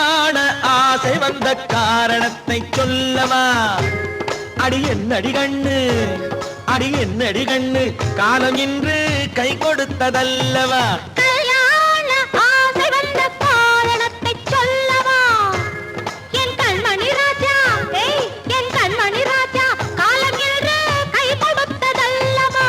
கல்யாண ஆசை வந்த காரணத்தை சொல்லவா? அடி என்னடி கண்ணு, அடி என்னடி கண்ணு, காலம் இன்று கை கொடுத்ததல்லவா? கல்யாண ஆசை வந்த காரணத்தை சொல்லவா? என் கண்மணி ராஜா, என் கண்மணி ராஜா, காலம் இன்று கை கொடுத்ததல்லவா?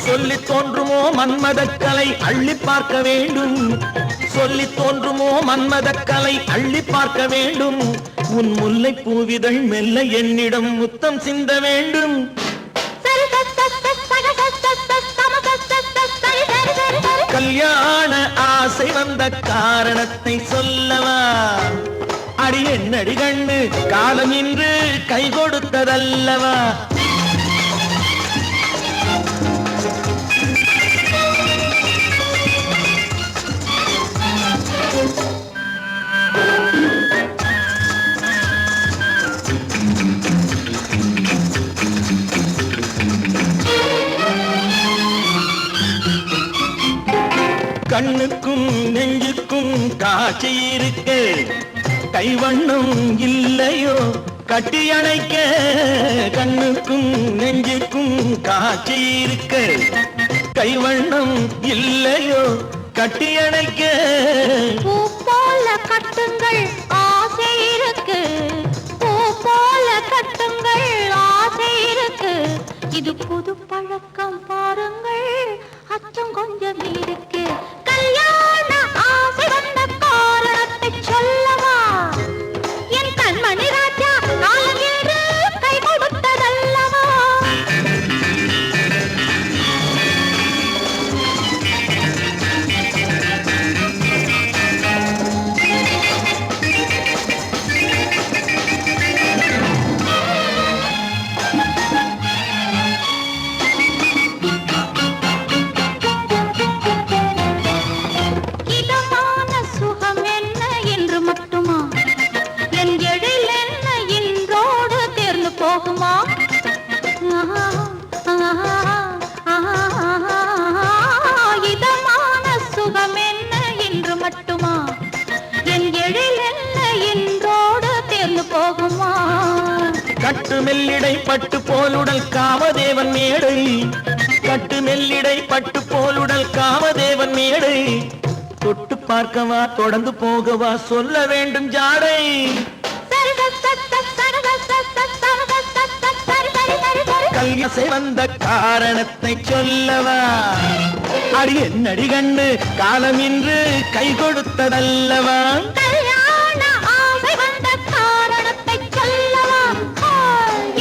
சொல்லி தோன்றுமோ மன்மதக்கலை அள்ளி பார்க்க வேண்டும், சொல்லி தோன்றுமோ மன்மதக்கலை அள்ளி பார்க்க வேண்டும். உன் முல்லை பூவிதழ் மெல்ல என்னிடம் முத்தம் சிந்த வேண்டும். கல்யாண ஆசை வந்த காரணத்தை சொல்லவா? அடி என்னடி கண்ணு, காலம் இன்று கை கொடுத்ததல்லவா? கண்ணுக்கும் நெஞ்சுக்கும் காட்சி இருக்கு, கைவண்ணம் இல்லையோ கட்டி அணைக்க? கண்ணுக்கும் நெஞ்சுக்கும் காட்சி இருக்கு, கைவண்ணம் இல்லையோ கட்டி அணைக்க? பூ போல கட்டுங்கள் ஆசை இருக்கு, பூ போல கட்டுங்கள் ஆசை இருக்கு. இது புது பழக்கம் பாருங்கள், அச்சம் கொஞ்சம் இருக்கு. கல்யாண ஆசை வந்த காரணத்தை சொல்லவா? என் கண்மணி ராஜா, காலம் இன்று கை கொடுத்ததல்லவா? இதமான சுகம் என்ன என்று மட்டுமா? என் எழில் என்ன என்றோடு தேர்ந்து போகுமா? கட்டு மெல்லிடை பட்டு போலுடல் காமதேவன் மேடை, கட்டு மெல்லிடை பட்டு போலுடல் காமதேவன் மேடை. தொட்டு பார்க்கவா தொடர்ந்து போகவா சொல்ல வேண்டும் ஜாடை. கல்யாண வந்த காரணத்தை சொல்லவா? அடி என்னடி கண்ணு, காலம் இன்று கை கொடுத்ததல்லவா? கல்யாண ஆசை வந்த காரணத்தை சொல்லவா?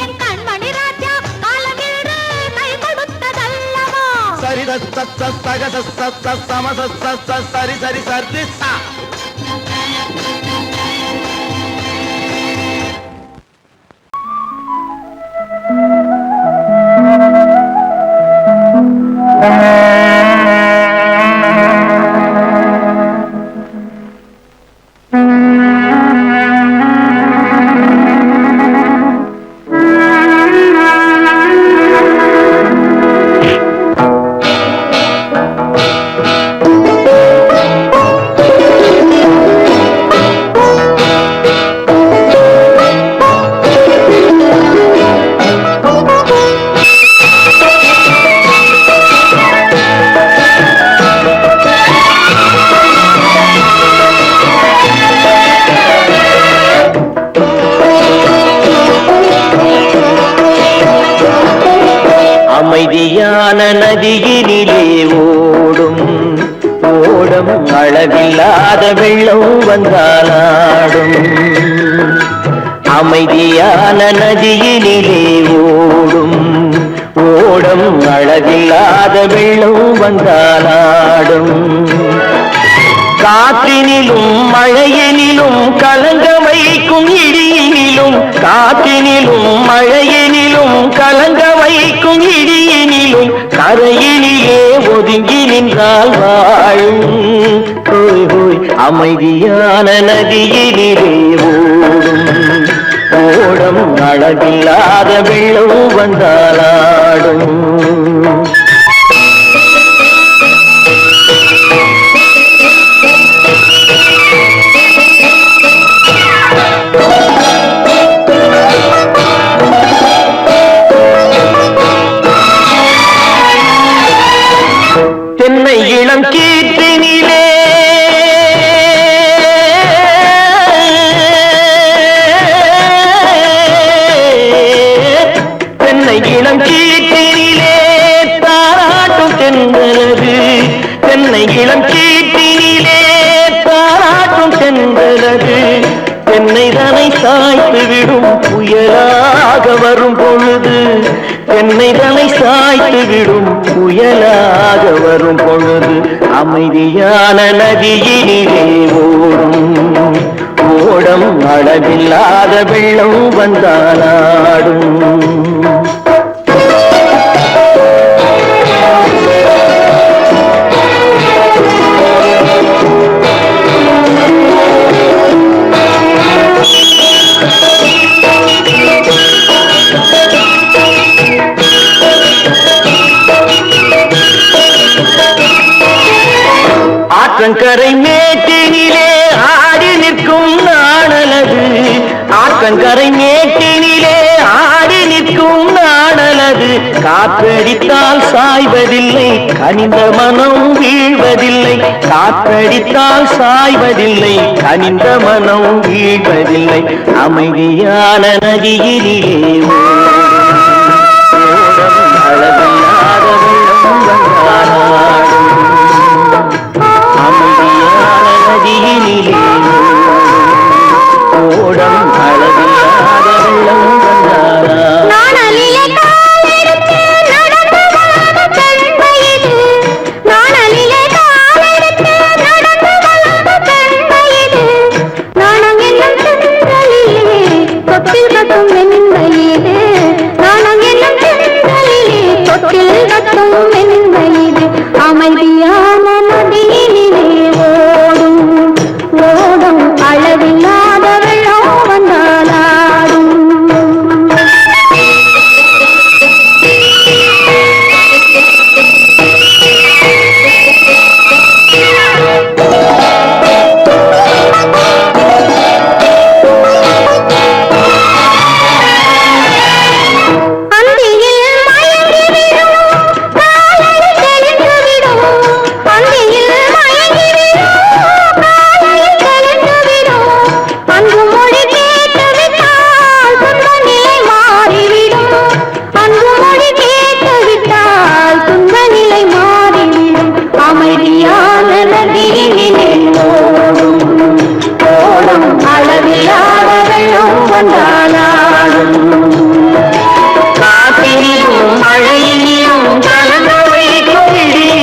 என் கண்மணி ராஜா, காலம் இன்று கை கொடுத்ததல்லவா? சரி சம சரி சரி சரி சா. அமைதியான நதியினிலே ஓடும் ஓடும் அளவில்லாத வெள்ளம் வந்தாலாடும். அமைதியான நதியினிலே ஓடும் ஓடம் அளவில்லாத வெள்ளம் வந்தாலாடும் காற்றினிலும் மழையினிலும் கலங்க வைக்கும் இடியினிலும் காற்றினிலும் மழையினிலும் கலங்க வைக்கும் இடியினிலும் கரையினிலே ஒதுங்கி நின்றால் வாழும் ஹோய் ஹோய் அமைதியான நதியினிலே ஓடும் ஓடம் அளவில்லாத வெள்ளம் வந்தாலாடும் தென்னை இளம் கீற்றினிலே தென்னை இளம் கீற்றினிலே தாராட்டும் தென்றலது தென்னை இளம் கீற்றினிலே தாராட்டும் தென்றலது தென்னை தனை சாய்த்து விடும் புயலாக வரும் பொழுது தென்னை தனை சாய்த்து விடும் புயலாக வரும் பொழுது அமைதியான நதியினிலே ஓடும் ஓடம் அளவில்லாத வெள்ளம் வந்தாலாடும் ஆற்றங்கரை மேட்டினிலே ஆடி நிற்கும் நாணலது ஆற்றங்கரை மேட்டினிலே ஆடி நிற்கும் நாணலது காற்றடித்தால் சாய்வதில்லை கனிந்த மனம் வீழ்வதில்லை காற்றடித்தால் சாய்வதில்லை கனிந்த மனம் வீழ்வதில்லை அமைதியான நதியிலே ஓடும் அளவில்லாத வெள்ளம் வந்தாலாடும் அமைதியான நதியினிலே ஓடம் அளவில்லாத வெள்ளம் வந்தாலாடும் அமைதியான நதியினிலே ஓடும்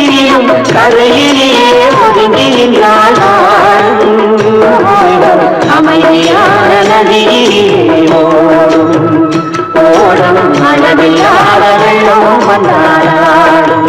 ஓடும் அளவில்லாத வெள்ளம் வந்தாலாடும் அமைதியான நதியிலே ஓடும் ஓடும் அளவில்லாத வெள்ளம் வந்தாலாடும்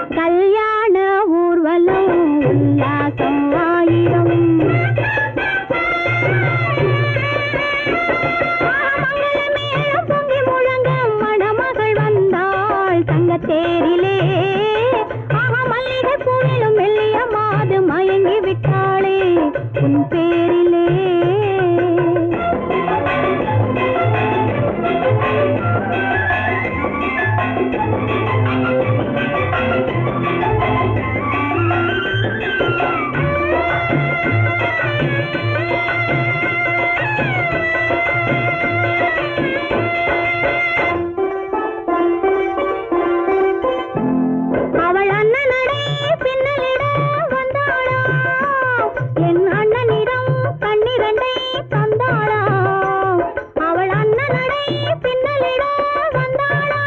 கல் உன் பேரிலே. அவள் அண்ணனடே பின்னலிட வந்தாளா, என் அண்ணனிடம் கண்ணிரண்டை தந்தாளா. அவள் அண்ணனடே பின்னலிட வந்தாளா,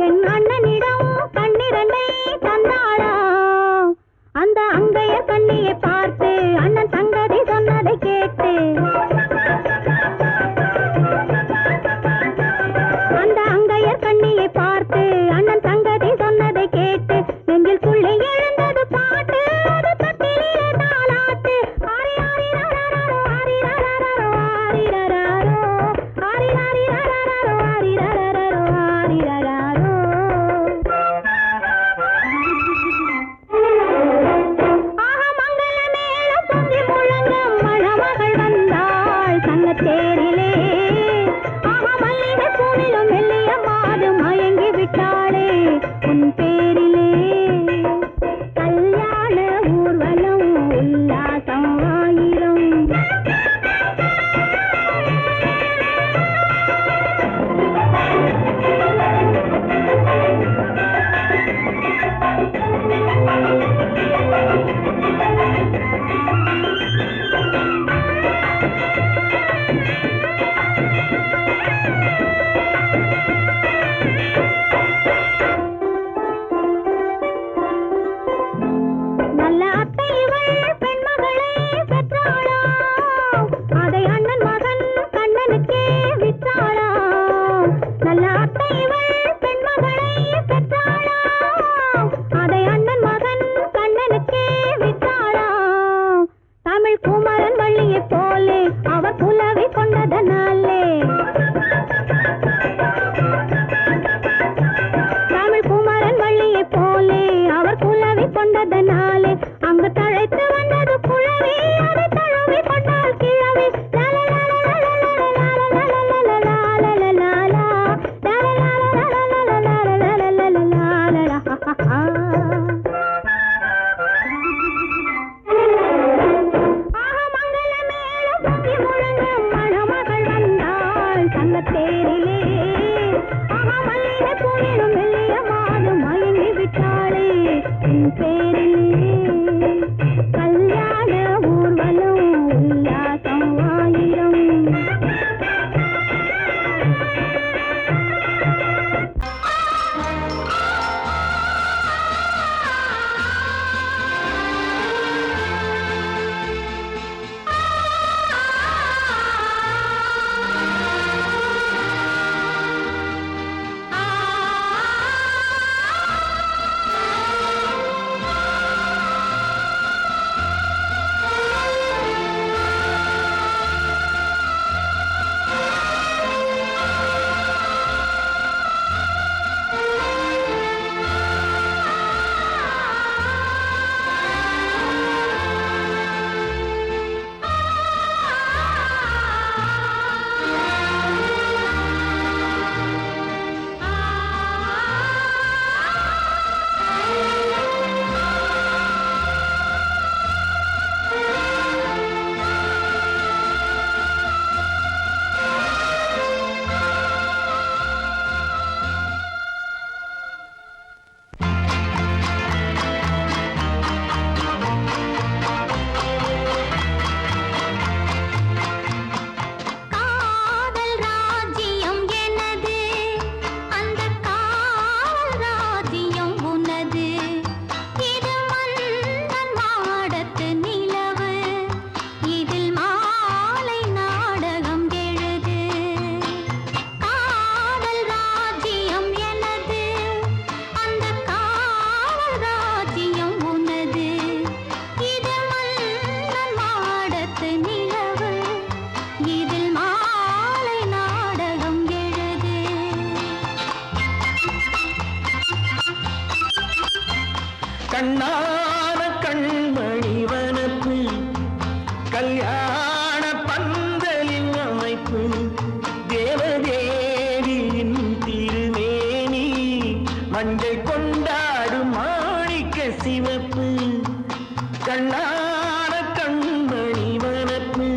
என் அண்ணனிடம் கண்ணிரண்டை தந்தாளா. அந்த அங்கைய கண்ணியை பார்த்து அண்ணன் சங்கதி சொன்னதை கேட்டு, அந்த அங்கையர் கண்ணியை பார்த்து அண்ணன் சங்கதி சொன்னதை கேட்டு, நெஞ்சில் துள்ளி எழுந்தது பாட்டு, அது தட்டிலே தாலாட்டு. ஆரி ஆரி ரரரரோ, ஆரி ரரரரோ, ஆரி ரரரோ, ஆரி ஆரி ரரரரோ, ஆரி ரரரரோ, ஆரி ரரரோ. ஆஹா மங்கள மேளம் பொங்கி முழங்க மணமகள் வந்தாள் சங்கத்தேரிலே. ஆஹா மல்லிகை பூவிலும் மெல்லிய மாது மயங்கி விட்டாளே உன் பேரிலே. கல்யாண ஊர்வலம் உல்லாசம் ஆயிரம். நல்ல அத்தை இவள் பெண்மகளை பெற்றாளா, அதை அண்ணன் மகன் கண்ணனுக்கே விற்றாளா. நல்ல அத்தை இவள் பெண்மகளை பெற்றாளா, அதை அண்ணன் மகன் கண்ணனுக்கே விற்றாளா. தமிழ் குமரன் வள்ளியைப் போலே அவர் புலவை கொண்டதனாலே, தமிழ் குமரன் வள்ளியைப் போலே அவர் குலவி கொண்டதனாலே, அங்கு தழைத்து வந்தது குழவி, அதை தழுவி கொண்டாள் கிழவி. ஆஹா மங்கள மேளம் பொங்கி முழங்க மணமகள் வந்தாள் சங்கத்தேரிலே. ஆஹா மல்லிகை பூவிலும் மெல்லிய மாது மயங்கி விட்டாளே உன் பேரிலே. கல்யாண ஊர்வலம் உல்லாசம் ஆயிரம். கண்ணான கண்மணி வனப்பு சிவப்பு கண்ணான கண்மணி வனப்பு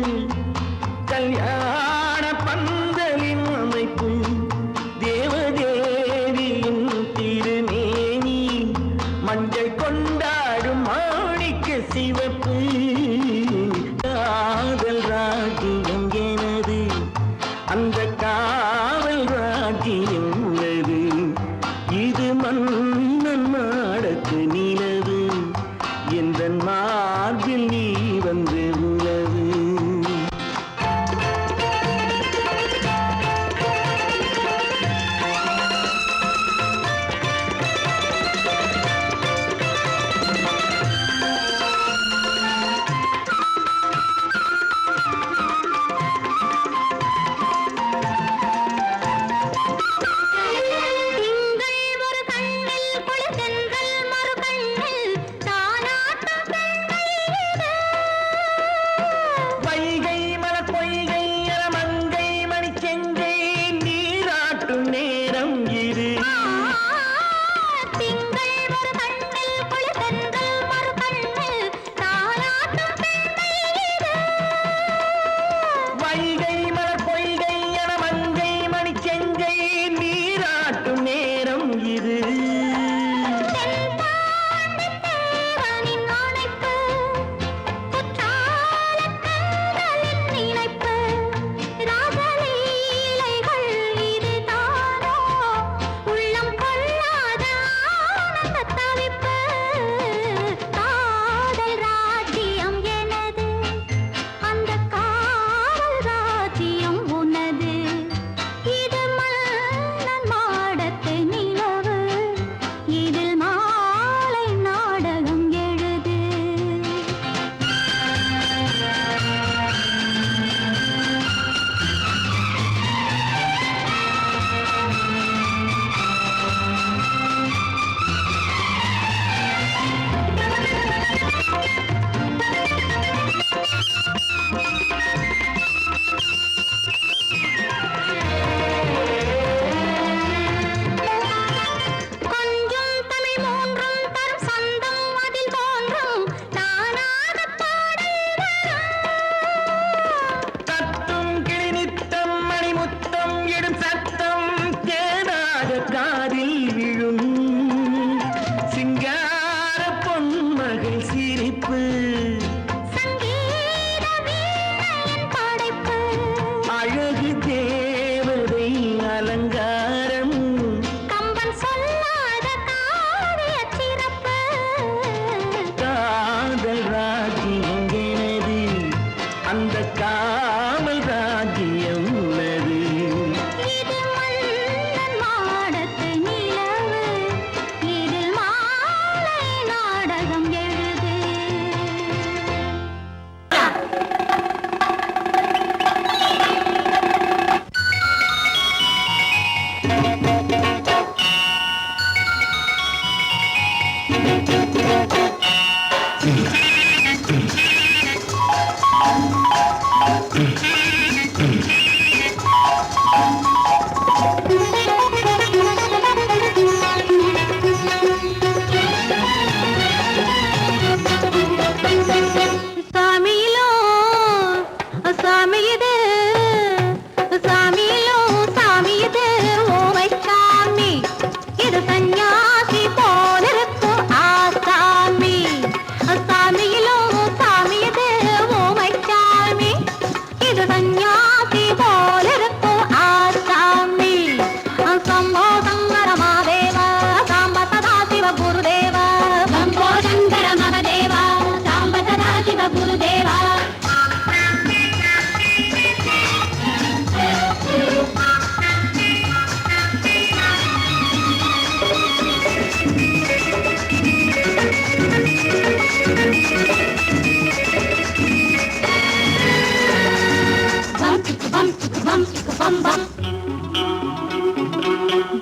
கல்யாண பந்தலின் அமைப்பு தேவதேவியின் திருமேனி மஞ்சள் கொண்டாடும் மாணிக்க சிவப்பு காதல் ராஜ்யம் எனது அந்த காவல் ராஜ்யம் உள்ளது இது மன்னன் மாடத்து நிலவு எந்த மார்பில் நீ வந்து உலவு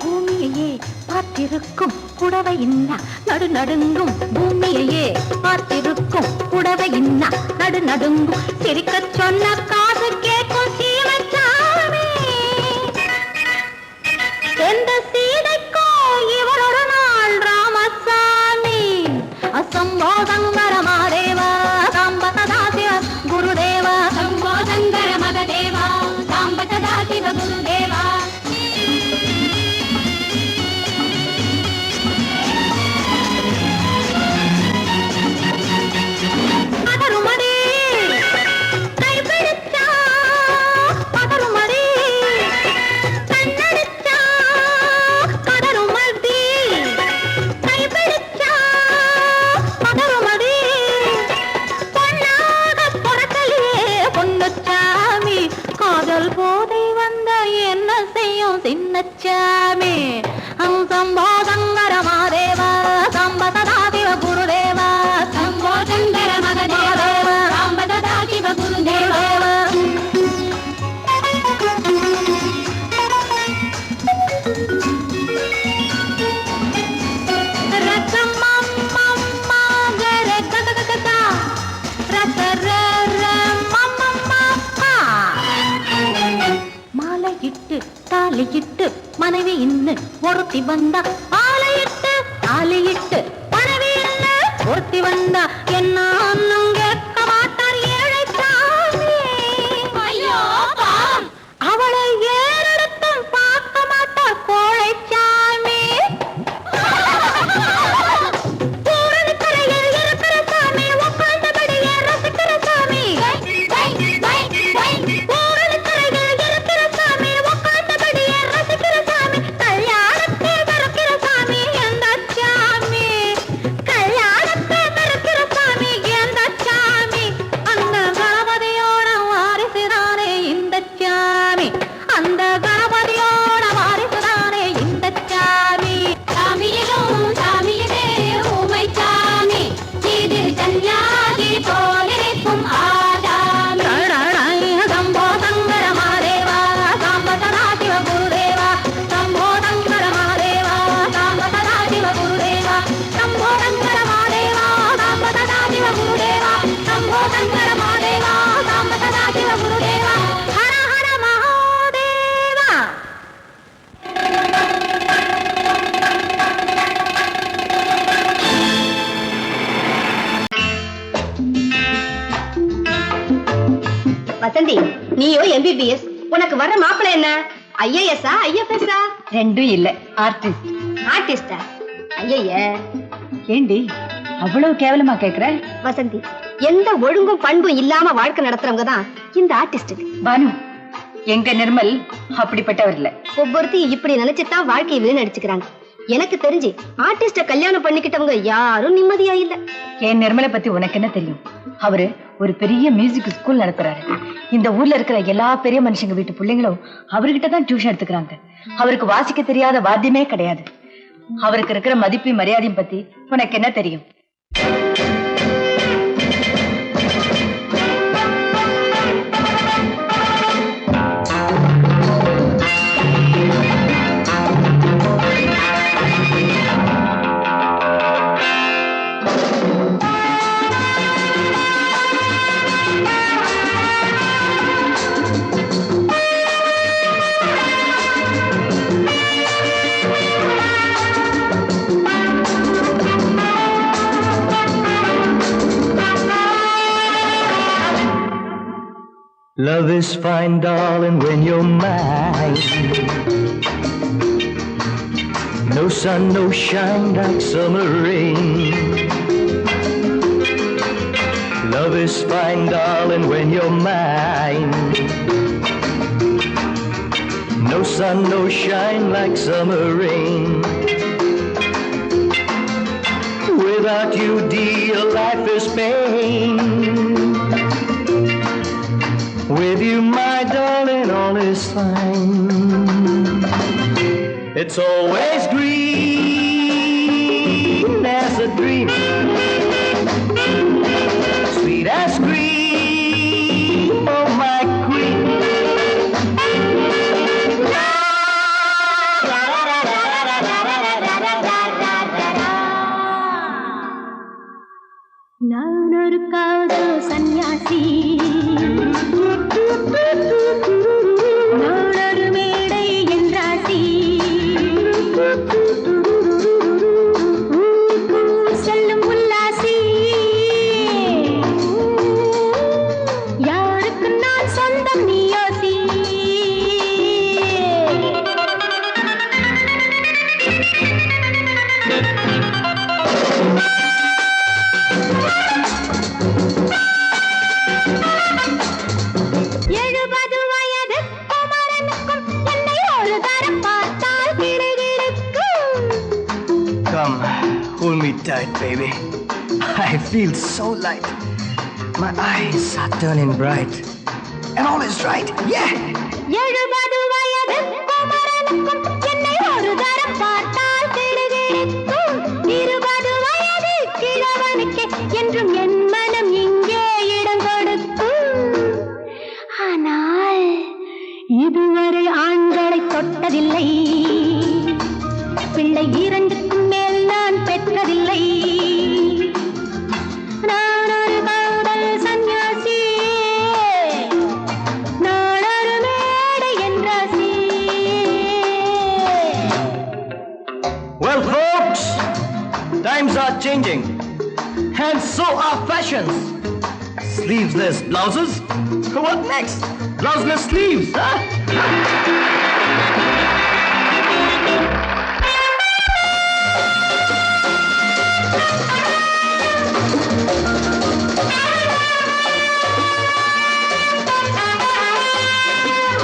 பூமியையே பார்த்திருக்கும் புடவை இன்னா நடு நடுங்கும் பூமியையே பார்த்திருக்கும் புடவை இன்னா நடு நடுங்கும் சிரிக்கச் சொன்ன காது கேட்கும் சீமச்சாமி எந்த சீதைக்கோ இவளோட நாள் ராமசாமி शंभो शंकर महादेवा सांब सदा शिव गुरुदेवा शंभो शंकर महदेवा सांब सदा शिव गुरुदेवा சின்னச்சாமி சம்போ சங்கர மகாதேவா சாம்ப சதா சிவ குருதேவா சம்போ சங்கர மகாதேவா சாம்ப சதா சிவ குருதேவா தாலியிட்டு மனைவி இன்னு ஒருத்தி வந்தா ஆலையிட்டு தாலியிட்டு மனைவி இன்னு ஒருத்தி வந்தா என்ன அண்ணன் கேட்க மாட்டார் ஏழைச்சாமி ஐயோ அவளை ஏறெடுத்தும் பார்க்க மாட்டார் கோழைச்சாமி கரையில் இருக்கிற சாமி உட்கார்ந்தபடியே ரசிக்கிற சாமி வசந்தி, நீயோ MBBS, உனக்கு வர்ற மாப்பிள்ளை என்ன? IAS-ஆ IFS-ஆ? ரெண்டும் இல்ல, ஆர்டிஸ்ட். ஆர்டிஸ்டா? ஐயே, ஏண்டி அவ்வளவு கேவலமா கேக்குற? வசந்தி, எந்த ஒழுங்கும் பண்பும் இல்லாம வாழ்க்கை நடத்துறவங்க தான் இந்த ஆர்டிஸ்ட். பானு, எங்க நிர்மல் அப்படிப்பட்டவர் இல்ல. ஒவ்வொருத்தையும் இப்படி நினைச்சுதான் வாழ்க்கையை வீணடிச்சுக்கிறாங்க. எனக்கு தெரிஞ்சு ஆர்டிஸ்ட கல்யாணம் பண்ணிக்கிட்டவங்க யாரும் நிம்மதியா இல்ல. என் நிர்மலை பத்தி உனக்கு என்ன தெரியும்? அவரு ஒரு பெரிய மியூசிக் ஸ்கூல் நடத்துறாரு. இந்த ஊர்ல இருக்கிற எல்லா பெரிய மனுஷங்க வீட்டு பிள்ளைங்களும் அவர்கிட்ட தான் டியூஷன் எடுத்துக்கிறாங்க. அவருக்கு வாசிக்க தெரியாத வாத்தியமே கிடையாது. அவருக்கு இருக்கிற மதிப்பு மரியாதையும் பத்தி உனக்கு என்ன தெரியும்? Love is fine, darling, when you're mine. No sun, no shine like summer rain. Love is fine, darling, when you're mine. No sun, no shine like summer rain. Without you, dear, life is pain. With you, my darling, all is fine. It's always green as a dream, sweet as cream, oh my queen. நானொரு காது சன்னியாசி, நானொரு மேடை என்றாசி, செல்லும் உல்லாசி. tight, baby. I feel so light. My eyes are turning bright. And all is right, yeah! 70 வயது குமரனுக்கும் என்னை ஒரு தரம் பார்த்தால் கிடுகிடுக்கும் 20 வயது கிழவனுக்கு என்றும் என் மனம் இங்கே இடம் கொடுக்கும் ஆனால் இதுவரை ஆண்களை தொட்டதில்லை பிள்ளை 2க்கும் மேல் நான் பெற்றதில்லை நான் ஒரு காதல் சன்னியாசி நான் ஒரு மேடை என்றாசி Well, folks, times are changing. And so are fashions. Sleeveless blouses? What next? Blouseless sleeves, huh?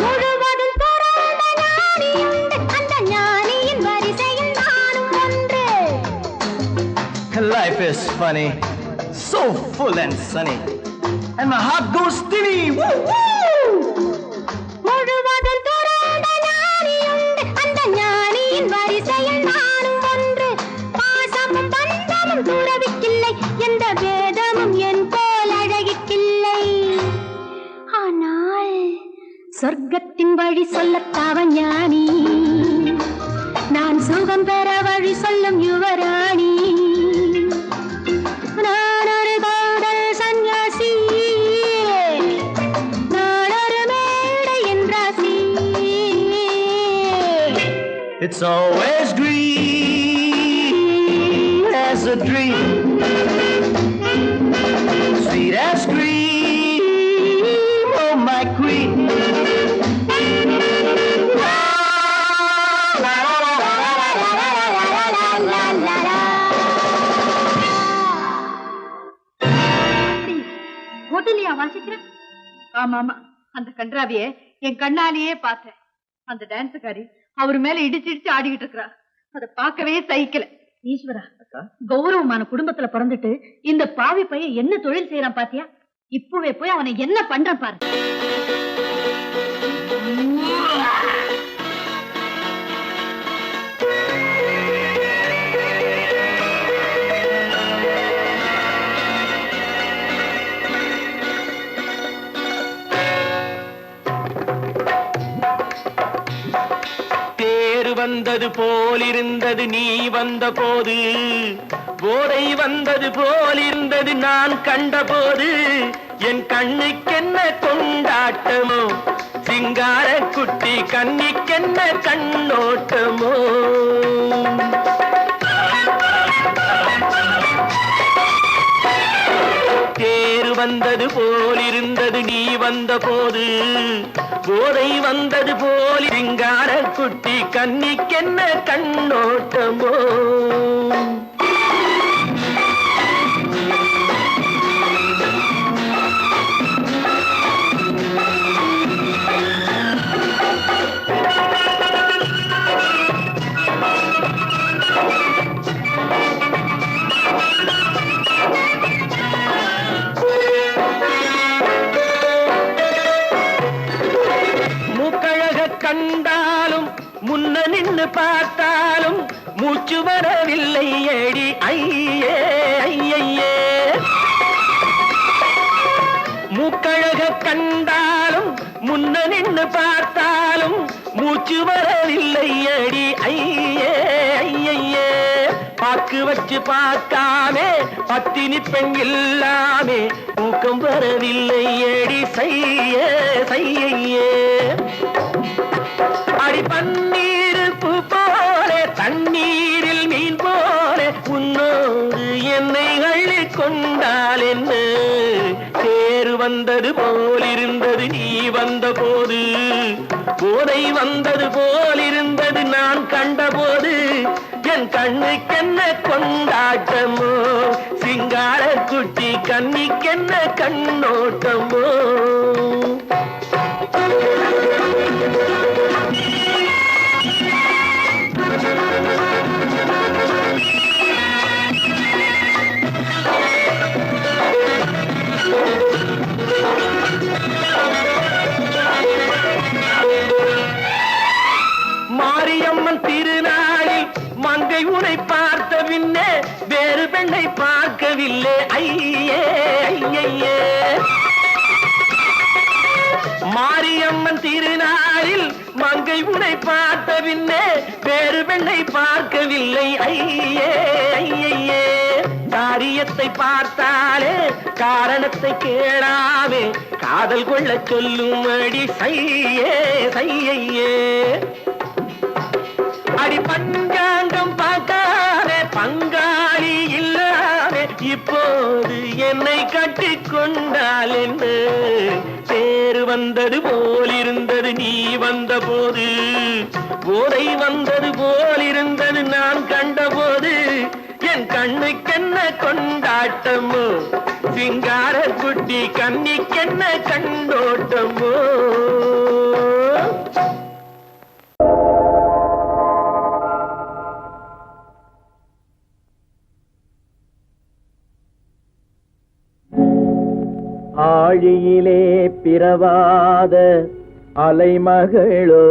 முழுவதும் துறந்த ஞானியுண்டு அந்த ஞானியின் வரிசையில் நானும் ஒன்று Life is funny. So full and sunny. And my heart goes steady. Woo, woo! முழுவதும் துறந்த ஞானியுண்டு அந்த ஞானியின் வரிசையில் நானும் ஒன்று பாசமும் பந்தமும் துறவிக்கில்லை எந்த பேதமும் என் போல் அழகிக்கில்லை ஆனால் சொர்க்கத்தின் வழி சொல்லத்தாவ ஞானி நான் சுகம் பெற வழி சொல்லும் யுவராணி நான் ஒரு காதல் சன்னியாசி நான் ஒரு மேடை என்றாசி It's always green as a dream. Sweet as cream, oh my queen. ஹோட்டலியா வாசிக்கிறேன்? ஆமா ஆமா, அந்த கன்றாவிய என் கண்ணாலேயே பார்த்தேன். அந்த டான்ஸுக்காரி அவர் மேல இடிச்சு ஆடிக்கிட்டு இருக்கிறா. அதை பார்க்கவே சகிக்கல. ஈஸ்வரா, கௌரவமான குடும்பத்துல பிறந்துட்டு இந்த பாவி பையன் என்ன தொழில் செய்யறான் பாத்தியா? இப்பவே போய் அவனை என்ன பண்றான் பாரு. வந்தது போலிருந்தது நீ வந்த போது போதை வந்தது போலிருந்தது நான் கண்டபோது என் கண்ணுக்கென்ன கொண்டாட்டமோ சிங்கார குட்டி கண்ணிக்கென்ன கண்ணோட்டமோ தேர் வந்தது போலிருந்தது நீ வந்த போது போதை வந்தது போல் சிங்கார குட்டி கண்ணிக்கென்ன கண்ணோட்டமோ கண்டாலும் முன்ன நின்று பார்த்தாலும் மூச்சு வரவில்லை ஏடி ஐயே ஐயே மூக்கழக கண்டாலும் முன்ன நின்று பார்த்தாலும் மூச்சு வரவில்லை ஏடி ஐயே ஐயே பாக்கு வச்சு பார்க்காமே பத்தினி பெண் இல்லாமே தூக்கம் வரவில்லை ஏடி செய்ய செய்யே அடி பன்னீர் பூ போல தண்ணீரில் மீன் போல உன்னோடு என்னை அள்ளி கொண்டால் என்ன தேர் வந்தது போலிருந்தது நீ வந்த போது போதை வந்தது போலிருந்தது நான் கண்டபோது என் கண்ணுக்கென்ன கொண்டாட்டமோ சிங்கார குட்டி கண்ணிக்கென்ன கண்ணோட்டமோ மங்கை உனை பார்த்த பின்னே வேறு பெண்ணை பார்க்கவில்லை ஐயே ஐயே. மாரியம்மன் திருநாளில் மங்கை உனை பார்த்த பின்னே வேறு பெண்ணை பார்க்கவில்லை ஐயே ஐயே. காரியத்தை பார்த்தாலே காரணத்தை கேளாமே காதல் கொள்ள சொல்லும்படி சையே சையே. அடி பஞ்சாங்கம் பார்க்காதே பங்காளி இல்லாமே இப்போது என்னை கட்டிக்கொண்டால் என்று தேர் வந்தது போலிருந்தது நீ வந்த போது, போதை வந்தது போலிருந்தது நான் கண்டபோது, என் கண்ணுக்கென்ன கொண்டாட்டமோ சிங்கார குட்டி கண்ணிக்கென்ன கண்டோட்டமோ. ஆழியிலே பிறவாத அலைமகளோ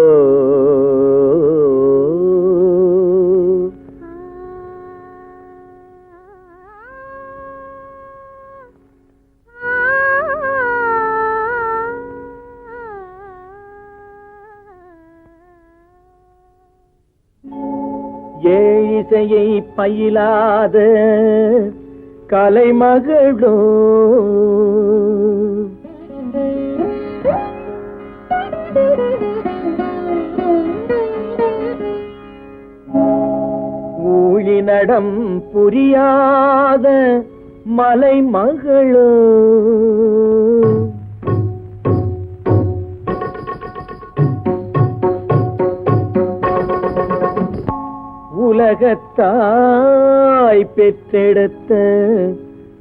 ஏழிசையை பயிலாத கலைமகளோ ஊழிநடம் புரியாத மலைமகளோ உலகத்தாய் பெற்றெடுத்த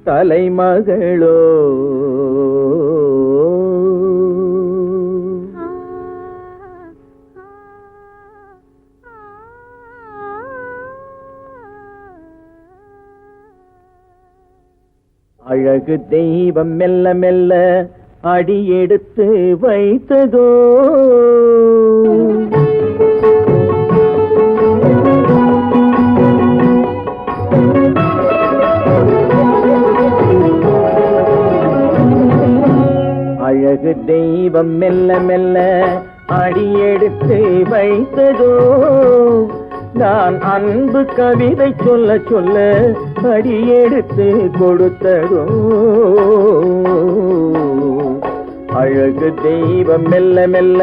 தலைமகளோ அழகு தெய்வம் மெல்ல மெல்ல அடியெடுத்து வைத்ததோ அழகு தெய்வம் மெல்ல மெல்ல அடியெடுத்து வைத்ததோ நான் அன்பு கவிதை சொல்ல சொல்ல அடியெடுத்து கொடுத்ததோ அழகு தெய்வம் மெல்ல மெல்ல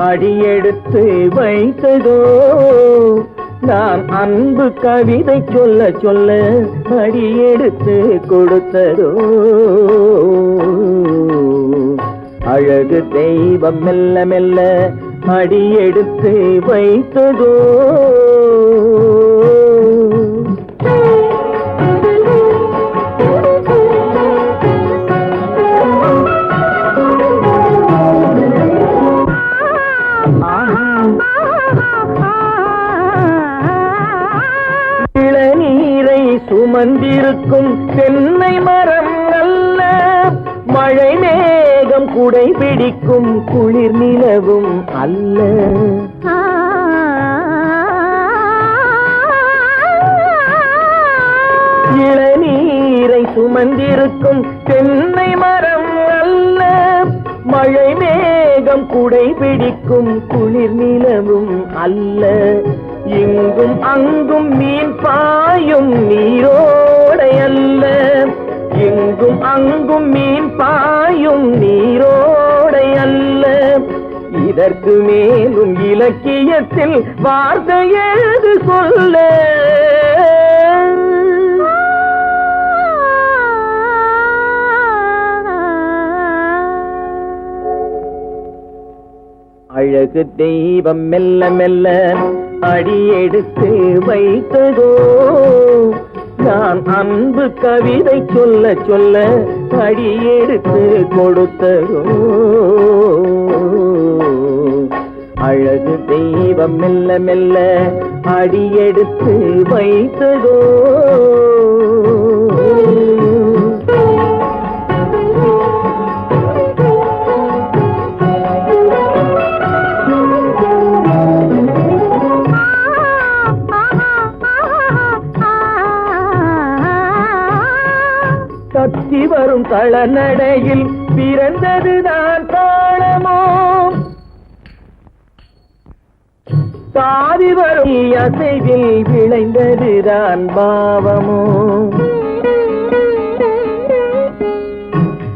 அடியெடுத்து வைத்ததோ நான் அன்பு கவிதை சொல்ல சொல்ல அடியெடுத்து கொடுத்ததோ அழகு தெய்வம் மெல்ல மெல்ல அடியெடுத்து வைத்ததோ இளநீரை சுமந்திருக்கும் தென்னை மரம் அல்ல மழை மேகம் குடை பிடிக்கும் குளிர் நிலவும் அல்ல இளநீரை சுமந்திருக்கும் தென்னை மரம் அல்ல மழை மேகம் குடை பிடிக்கும் குளிர் நிலவும் அல்ல இங்கும் அங்கும் மீன் பாயும் நீரோடை அல்ல இங்கும் அங்கும் மீன் பாயும் நீரோடை அல்ல இதற்கு மேலும் இலக்கியத்தில் வார்த்தை ஏது சொல்ல அழகு தெய்வம் மெல்ல மெல்ல அடியெடுத்து வைத்ததோ நான் அன்பு கவிதை சொல்ல சொல்ல அடியெடுத்து கொடுத்ததோ அழகு தெய்வம் மெல்ல மெல்ல அடியெடுத்து வைத்ததோ தத்தி வரும் களநடையில் பிறந்ததுதான் தாளமோ, தாவி வரும் அசைவில் விளைந்ததுதான் பாவமோ,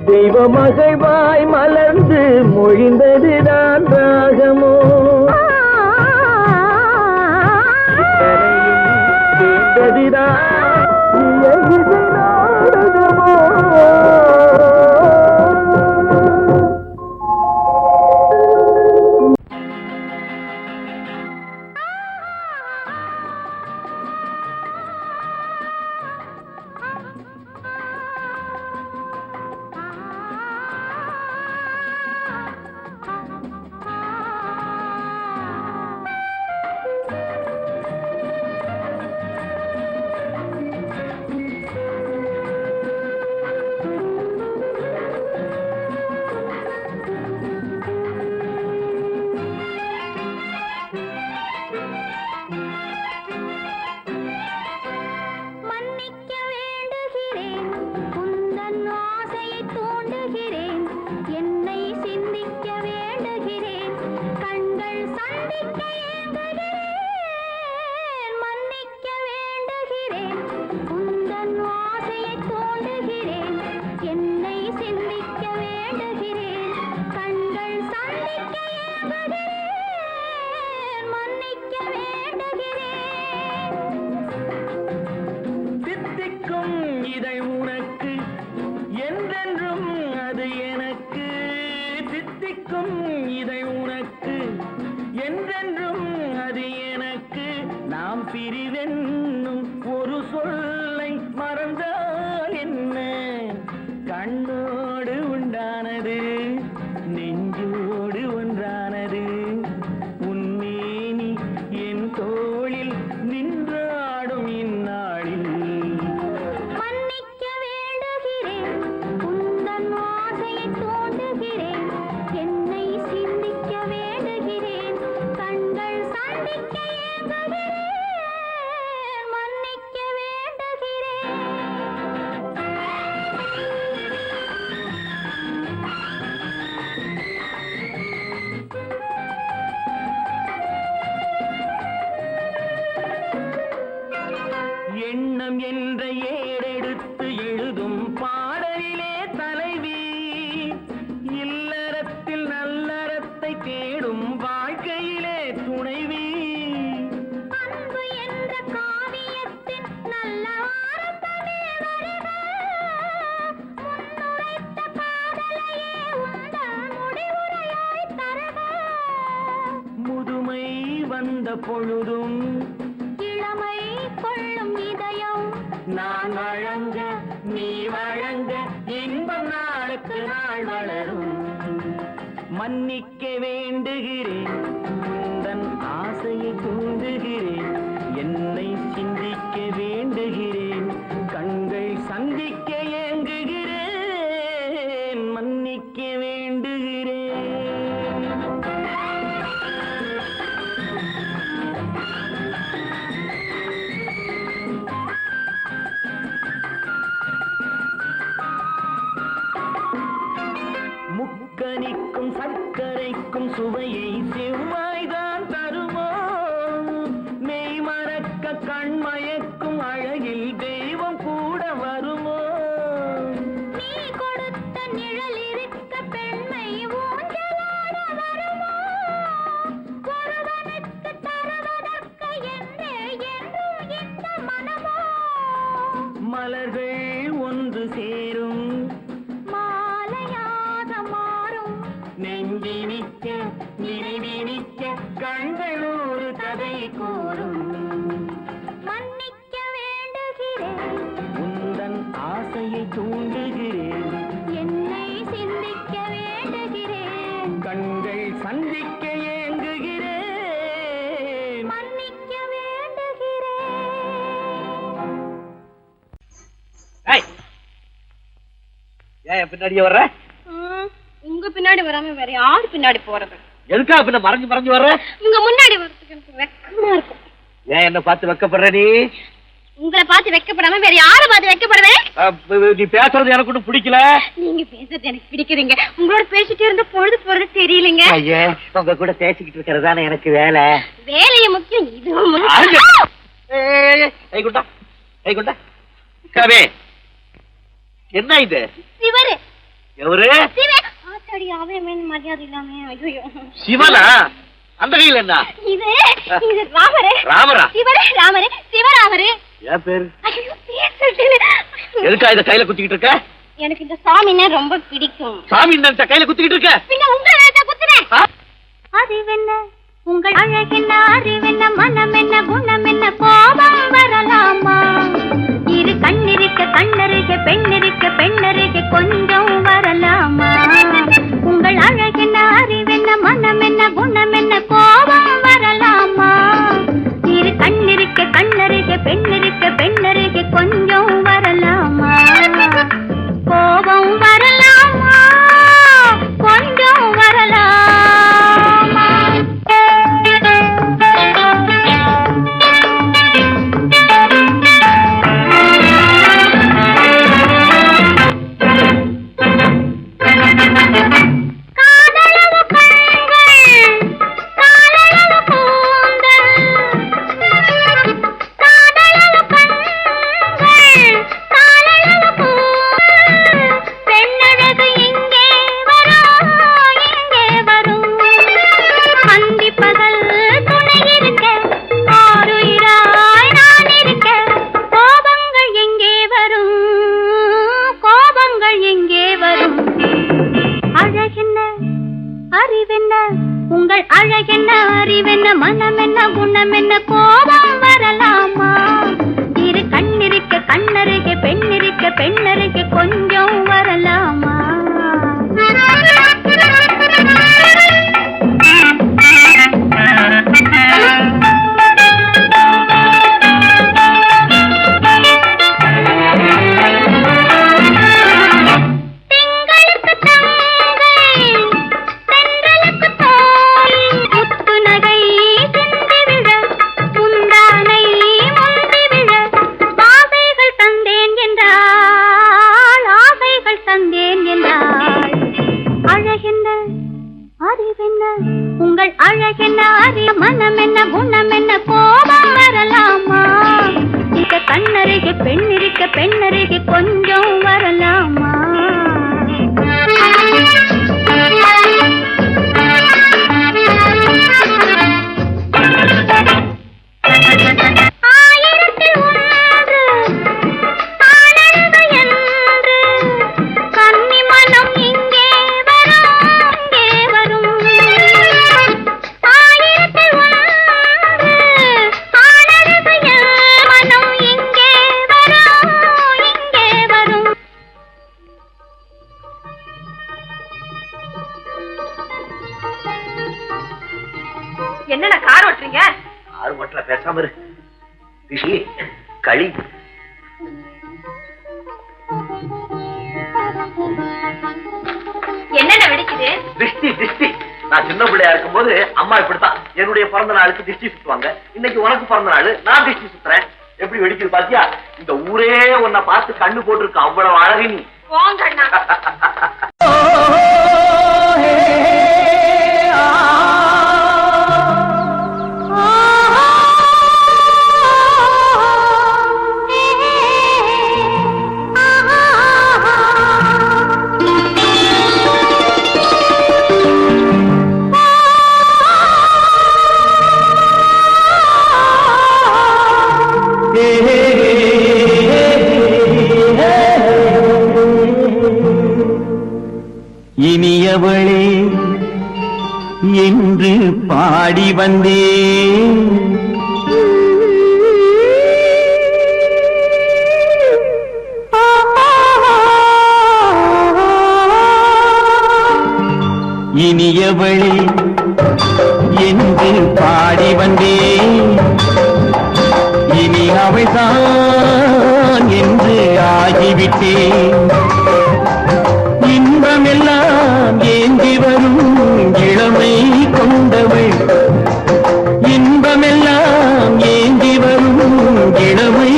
தெய்வ மகிழ்வாய் மலர்ந்து மொழிந்ததுதான் ராகமோ, கேட்டதுதான் இயைது நாடகமோ. பிரிவென்னும் ஒரு சொல்லை மறந்தால் என்ன, கண்ணோடு உண்டானது நெஞ்சோடு ஒன்றானது, உன்னேனி என் தோளில் நின்றாடும் இந்நாளில். மன்னிக்க வேண்டுகிறேன், உந்தன் ஆசையை தோண்டுகிறேன், என்னை சிந்திக்க வேண்டுகிறேன், கண்கள் சந்திக்க ஏங்குகிறேன், மன்னிக்க வேண்டுகிறேன். எண்ணம் என்ற ஏடெடுத்து எழுதும் பாடலிலே தலைவி, இல்லறத்தில் நல்லறத்தை தேடும் வாழ்க்கையிலே துணைவி, அன்பு என்ற காவியத்தின் நல்ல வார்த்தையே வருக, முன்னுரைத்த காதலையே உந்தன் முடிவுரையாய் தருக. முதுமை வந்த பொழுதும் இளமை கொள்ளும் இதயம் நான் வழங்க நீ வழங்க இன்பம் நாளுக்கு நாள் வளரும். மன்னிக்க வேண்டுகிறேன், உந்தன் ஆசையை தூண்டுகிறேன், என்னை சிந்திக்க வேண்டுகிறேன், கண்கள் சந்திக்க ஏங்குகிறேன், மன்னிக்க வேண்டுகிறேன். முக்கனிக்கும் சர்க்கரைக்கும் சுவையை செவ்வாய்தான் தருமோ, மெய் மறக்க கண்மயக்கும் அழகில் தெய்வம் கூட வருமோ, நீ கொடுத்த நிழல் இருக்க பெண்மை ஊஞ்சலாட வருமோ, ஒருவனுக்கு தருவதற்கு என்றே என்றும் இந்த மனமோ, மலர்கள் ஒன்று சேரும் மாலையாக மாறும், நெஞ்சினிக்க நினைவினிக்க கண்கள் ஒரு கதை கூறும். மன்னிக்க வேண்டுகிறேன், உந்தன் ஆசையை தூண்டுகிறேன், என்னை சிந்திக்க வேண்டுகிறேன், கண்கள் சந்திக்க ஏங்குகிறேன், மன்னிக்க வேண்டுகிறேன். ஏன் பின்னாடியே வர்ற? உங்க பின்னாடி வராம வேற யாரு பின்னாடி போறது? எதுக்கா பின்ன மறைஞ்சு மறைஞ்சு வர்ற? உங்க முன்னாடி வரதுக்கு எனக்கு வெக்கமா இருக்கும். ஏன் என்ன பார்த்து வெக்கப்படுற நீ? உங்களை பார்த்து வைக்கப்படாம வேற யாரை பார்த்து வைக்கப்படுவேன்? நீ பேசுறது எனக்கு ஒன்றும் பிடிக்கல. நீங்க பேசுறது எனக்கு பிடிக்கிறீங்க. உங்களோட பேசிட்டே இருந்த பொழுது போறது தெரியலங்க. ஐயா, உங்க கூட பேசிக்கிட்டு இருக்கிறதானே எனக்கு வேலை. வேலைய முக்கியம், இதுவும் கவே, என்ன இது? சிவரு. எவரு? ஆத்தாடி, அவன் மரியாதை இல்லாம. ஐயோ, சிவனா? அந்த கையில் என்ன? இது ராமரு. ராமரா? சிவரு ராமரு, சிவராமரு. என் பேரு? ஐயோ, பேர் சொல்லிட்டேனே. எதுக்கா இத கையில குத்திக்கிட்டு இருக்க? எனக்கு இந்த சாமின்னா ரொம்ப பிடிக்கும். சாமி நினைச்ச கையில குத்திக்கிட்டு இருக்க? பின்ன உங்களை நினைச்சா குத்துறேன். அறிவென்ன உங்கள் அழகென்ன, அறிவென்ன மனம் என்ன, குணம் என்ன, கோபம் வரலாமா? இரு கண்ணிருக்க கண்ணருக, பெண்ணிருக்க பெண்ணருக, கொஞ்சம் வரலாமா? உங்கள் அழகென்ன, அறிவென்ன மனம் என்ன, குணம் என்ன, கோபம் வரலாமா? இரு கண்ணிருக்க கண்ணருக, பெண்ணிருக்க பெண்ணருக, கொஞ்சம் வரலாமா? கோபம் வரலாமா? கொஞ்சம் வரலாமா? உங்கள் அழகென்ன, அறிவென்ன மனம் என்ன, குணம் என்ன, கோபம் வரலாமா? இரு கண்ணிருக்க கண்ணருக, பெண்ணிருக்க பெண்ணருக, கொஞ்சம் வரலாமா? உங்கள் அழகென்ன, அறி மனம் என்ன, குணம் என்ன, கோபம் வரலாமா? இத கண்ணருக பெண்ணிருக்க பெண்ணருக, கொஞ்சம் வரலாமா? என்னடா கார் ஓட்டுறீங்க? ஆறு மட்டல பேசாம இரு. திஷி, களி. என்னடா வெடிக்குது? திஷ்டி திஷ்டி. நான் சின்ன பிள்ளையா இருக்கும் போது அம்மா இப்படித்தான் என்னுடைய பிறந்த நாளுக்கு திஷ்டி சுத்துவாங்க. இன்னைக்கு உனக்கு பிறந்த நாள், நான் திஷ்டி சுத்துறேன். எப்படி வெடிக்குது பாத்தியா? இந்த ஊரே உன்னை பார்த்து கண்ணு போட்டிருக்கு, அவ்வளவு அழகு நீ. போங்கண்ணா. இனியவளே என்று பாடி வந்தேன், இனியவளே என்று பாடி வந்தேன், இனி அவள்தான் என்று ஆகிவிட்டேன். இன்பமெல்லாம் ஏந்தி வரும் இளமை கொண்டவள், இன்பமெல்லாம் ஏந்தி வரும் இளமை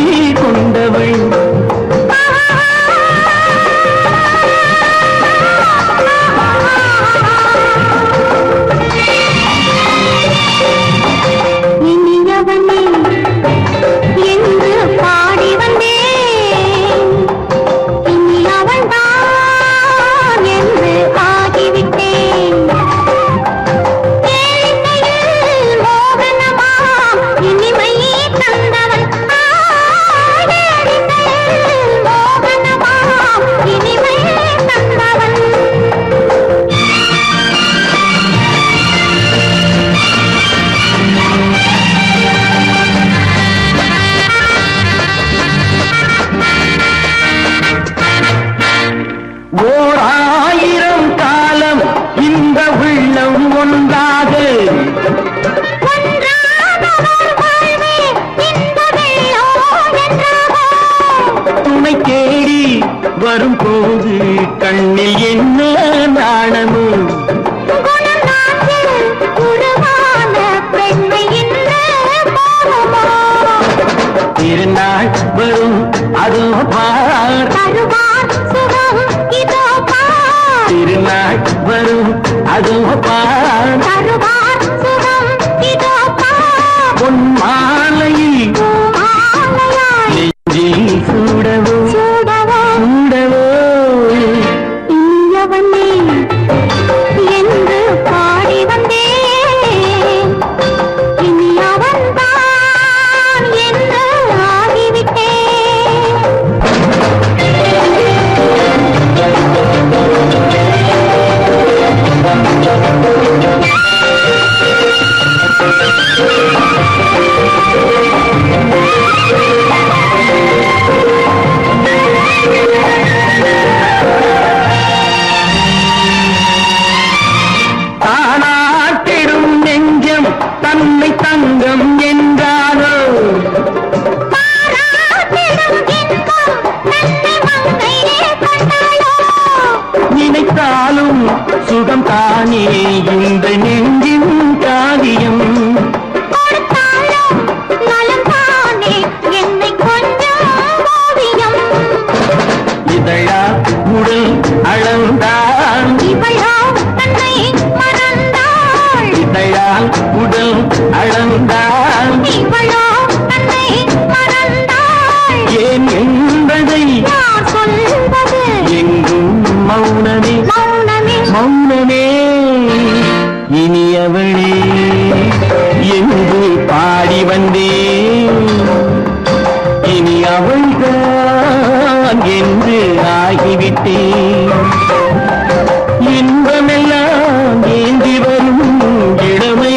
ஓர் 1000 காலம் இந்த உள்ளம் ஒன்றாக துணை தேடி வரும்போது கண்ணில் என்ன நாணமோ திருநாள் வரும் அதோ பார் திருநாள் வரும் அதோ பார் பொன் மாலையில் நெஞ்சில் சூடவோ சூடவோ என்று பாடி வந்தேன் இனி அவன்தான் என்று ஆகிவிட்டேன் தானாட்டிடும் நெஞ்சம் தன்னை தங்கம் என்றாரோ நினைத்தாலும் சுகம் தானே இந்த நெஞ்சின் காரியம் இதழா உடல் அளந்தான் இதழால் உடல் அளந்தான் ஏன் என்பதை எங்கும் மௌனமே மௌனமே இனியவளே என்று பாடி வந்தேன் இனி அவள்தான் என்று ஆகிவிட்டேன் இன்பமெல்லாம் ஏந்தி வரும் இளமை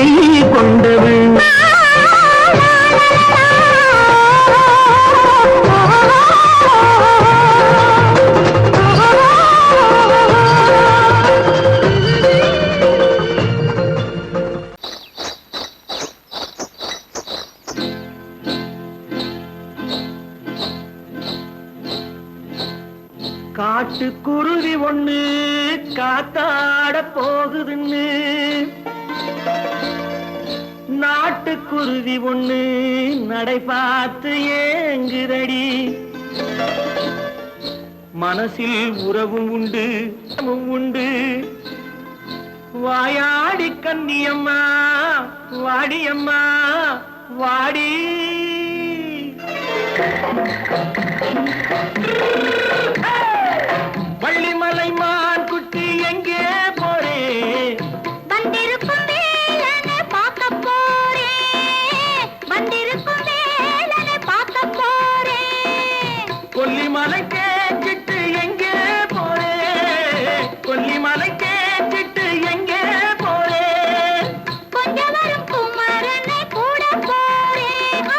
கொண்டவள் காட்டுக்குருவி ஒண்ணு காத்தாட போகுதுன்னு நாட்டுக்குருவி ஒண்ணு நடை பார்த்து ஏங்குதடி மனசில் உறவும் உண்டு உண்டு வாயாடி கன்னியம்மா வாடியம்மா வாடி வள்ளிமலை மான் குட்டி எங்கே போறே வந்திருக்கும் வேலனை பார்க்க போறேன் வந்திருக்கும் வேலனை பார்க்க போறேன் கொல்லிமலை கேச்சிட்டு எங்கே போறே கொல்லிமலை கேச்சிட்டு எங்கே போறே கொஞ்சம் வரும் குமரனை கூட போறேன்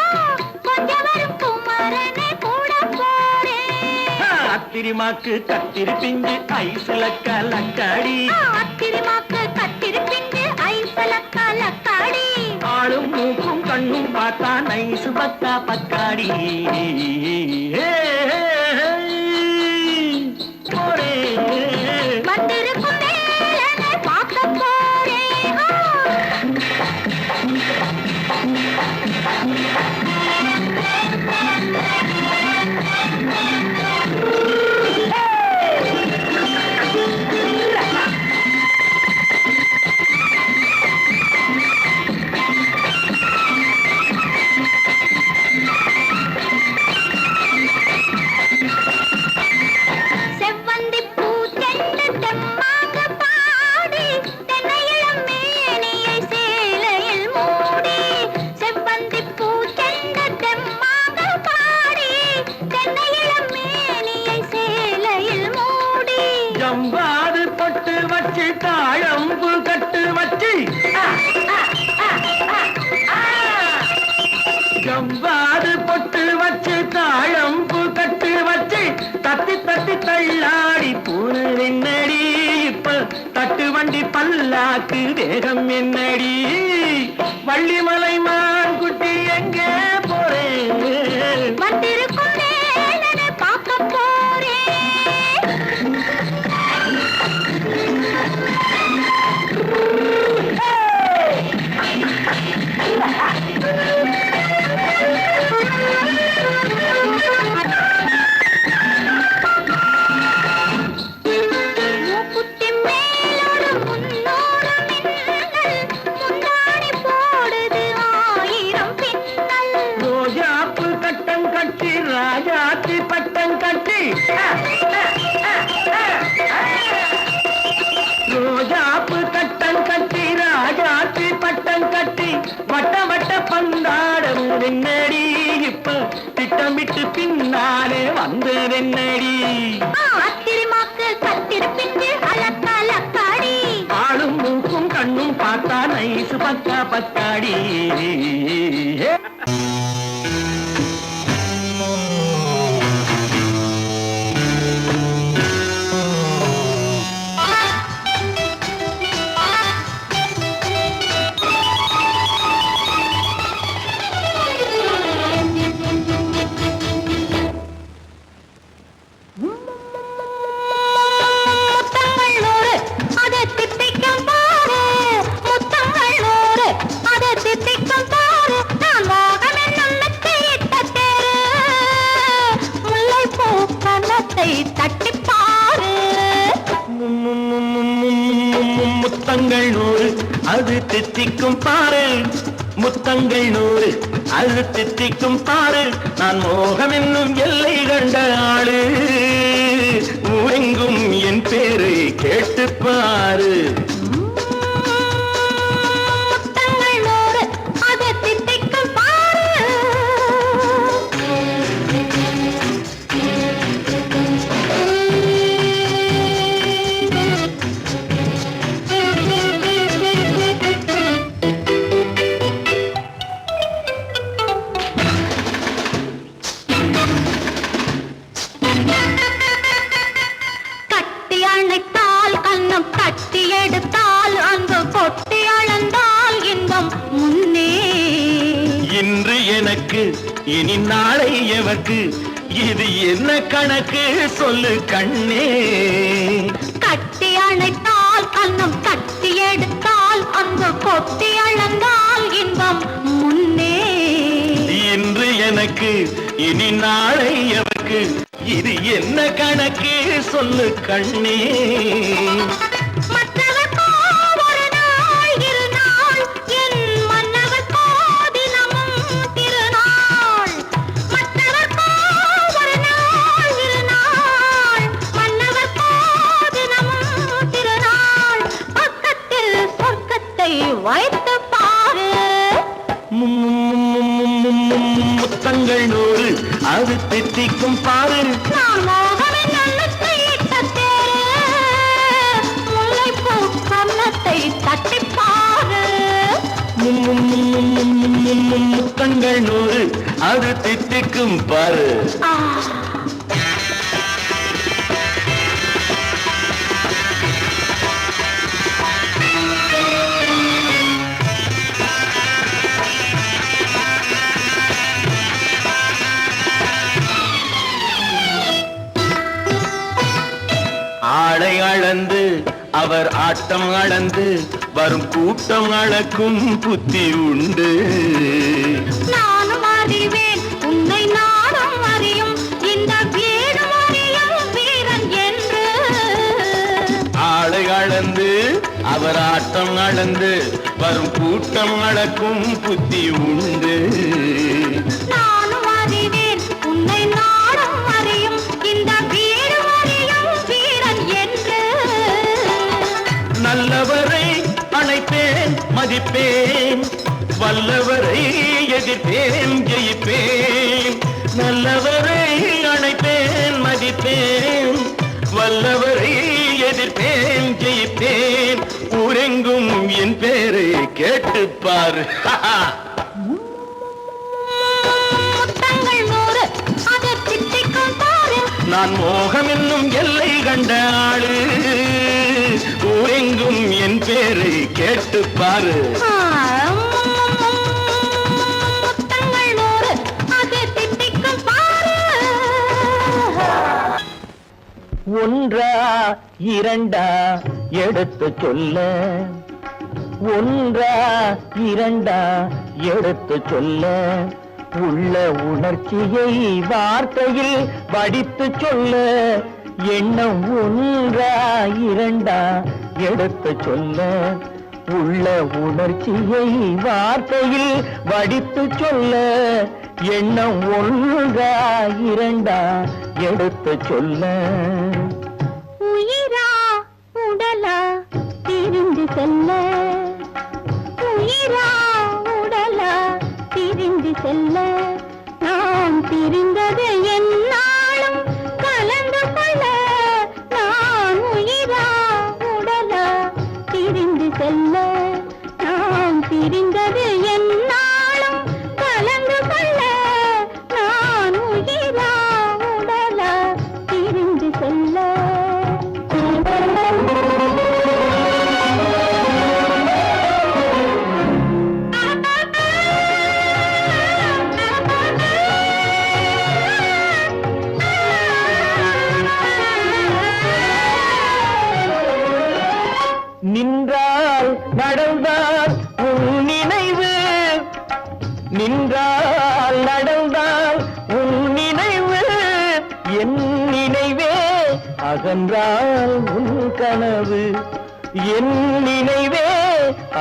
கொஞ்சம் வரும் குமரனை கூட போறேன் அத்திரிமாக்கு கத்திரி பிஞ்சு ஐசுல கலக்காடி அத்திரிமாக்கு கத்திரி பிஞ்சு ஐசல கலக்காடி ஆளும் மூக்கும் கண்ணும் பார்த்தா நைசு பத்தா பக்காடி போறே வந்திருக்கும் வேலனை பார்க்க போறேன் செவ்வந்தி பூ செண்டு தெம்மாக பாடி தென்னையிளம் மேனியை சேலையில் மூடி செவ்வந்தி பூ செண்டு தெம்மாக பாடி தென்னையிளம் மேனியை சேலையில் மூடி ஜம்பாது பொட்டு வச்சு தாழம்பு கட்டு வச்சு ஜம்பாது பொட்டு வச்சு தாழம்பு கட்டு வச்சு தட்டி தட்டி தள்ளாடி போனதென்னடி இப்ப தட்டு வண்டி பல்லாக்கு வேகம் என்னடி வள்ளிமலை மான் குட்டி எங்கே போறேன் வந்திருக்கும் நேரனை பார்க்க போறேன் மூக்குத்தி மேலோடு முன்னோடு மின்னல் முந்தாடி போடுது 1000 பின்னல் ரோஜாப்பு கட்டம் கட்டி ராஜாத்தி பட்டம் கட்டி ரோஜாப்பு கட்டம் கட்டி ராஜாத்தி பட்டம் கட்டி வட்ட வட்ட பந்தாடம் என்னடி இப்ப திட்டமிட்டு பின்னாலே வந்து என்னடி ஆத்திரமாக்கு கத்திருப்பிட்டு அலக்காடி ஆளும் மூக்கும் கண்ணும் பார்த்தா நைசு பக்கா பக்காடி முத்தங்கள் 100 அது தித்திக்கும் பாரு முத்தங்கள் 100 அது தித்திக்கும் பாரு நான் மோகம் என்னும் எல்லை கண்ட ஆளு ஊரெங்கும் என் பேரை கேட்டு பாரு இன்று எனக்கு இனி நாளை எவக்கு இது என்ன கணக்கு சொல்லு கண்ணே கட்டி அணைத்தால் கண்ணம் கட்டி எடுத்தால் அங்கு கொட்டி அளந்தால் இன்பம் முன்னே இன்று எனக்கு இனி நாளை எவக்கு இது என்ன கணக்கு சொல்லு கண்ணே வைத்து பாரு முத்தங்கள் 100 அது தித்திக்கும் பாரு நான் மோகனின் எண்ணத்தை இட்ட தேரு முல்லைப்பூ கன்னத்தை தட்டி பாரு முத்தங்கள் 100 அது தித்திக்கும் பாரு ஆளை அளந்து அவர் ஆட்டம் அளந்து வரும் கூட்டம் அளக்கும் புத்தி உண்டு நானும் அறிவேன் உன்னை நானும் அறியும் இந்த வீடு அறியும் வீரன் என்று ஆளை அளந்து அவர் ஆட்டம் அளந்து வரும் கூட்டம் அளக்கும் புத்தி உண்டு நானும் அறிவேன் உன்னை நானும் அறியும் இந்த வீடு அறியும் வீரன் என்று நல்லவரை அழைப்பேன் மதிப்பேன் வல்லவரை எதிர்ப்பேன் ஜெயிப்பேன் நல்லவரை அழைப்பேன் மதிப்பேன் வல்லவரை எதிர்ப்பேன் ஜெயிப்பேன் ஊரெங்கும் என் பேரை கேட்டுப்பார் முத்தங்கள் 100 அதை தித்திக்கும் பாரு நான் மோகம் என்னும் எல்லை கண்ட ஆளு ஊரெங்கும் என் பேரை கேட்டு பாரு ஒன்றா இரண்டா எடுத்து சொல்ல ஒன்றா இரண்டா எடுத்து சொல்ல உள்ள உணர்ச்சியை வார்த்தையில் வடித்து சொல்ல எண்ணம் ஒன்றா இரண்டா எடுத்து சொல்ல உள்ள உணர்ச்சியை வார்த்தையில் வடித்து சொல்ல எண்ணம் ஒன்றா இரண்டா எடுத்து சொல்ல உயிரா உடலா திரிந்து செல்ல உயிரா உடலா திரிந்து செல்ல நாம் திரிந்தது என்னாலும் கலந்து கொள்ள நான் உயிரா உடலா திரிந்து செல்ல நாம் திரிந்தது என்னாலும் கலந்து கொள்ள நான் உயிரா உடலா திரிந்து செல்ல நின்றால் நடந்தால் உன் நினைவு நின்றால் நடந்தால் உன் நினைவு என் நினைவே அகன்றால் உன் கனவு என் நினைவே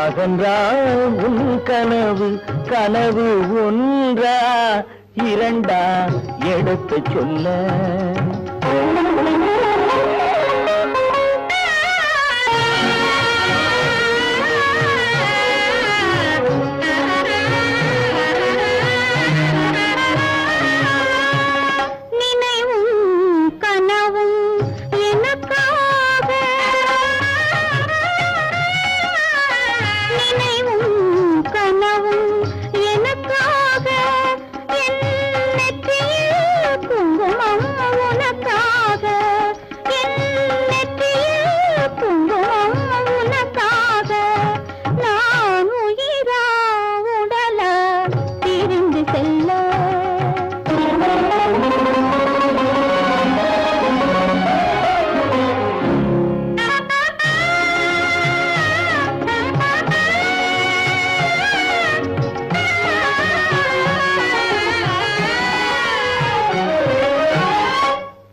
அகன்றால் உன் கனவு கனவு ஒன்றா இரண்டா எடுத்து சொல்ல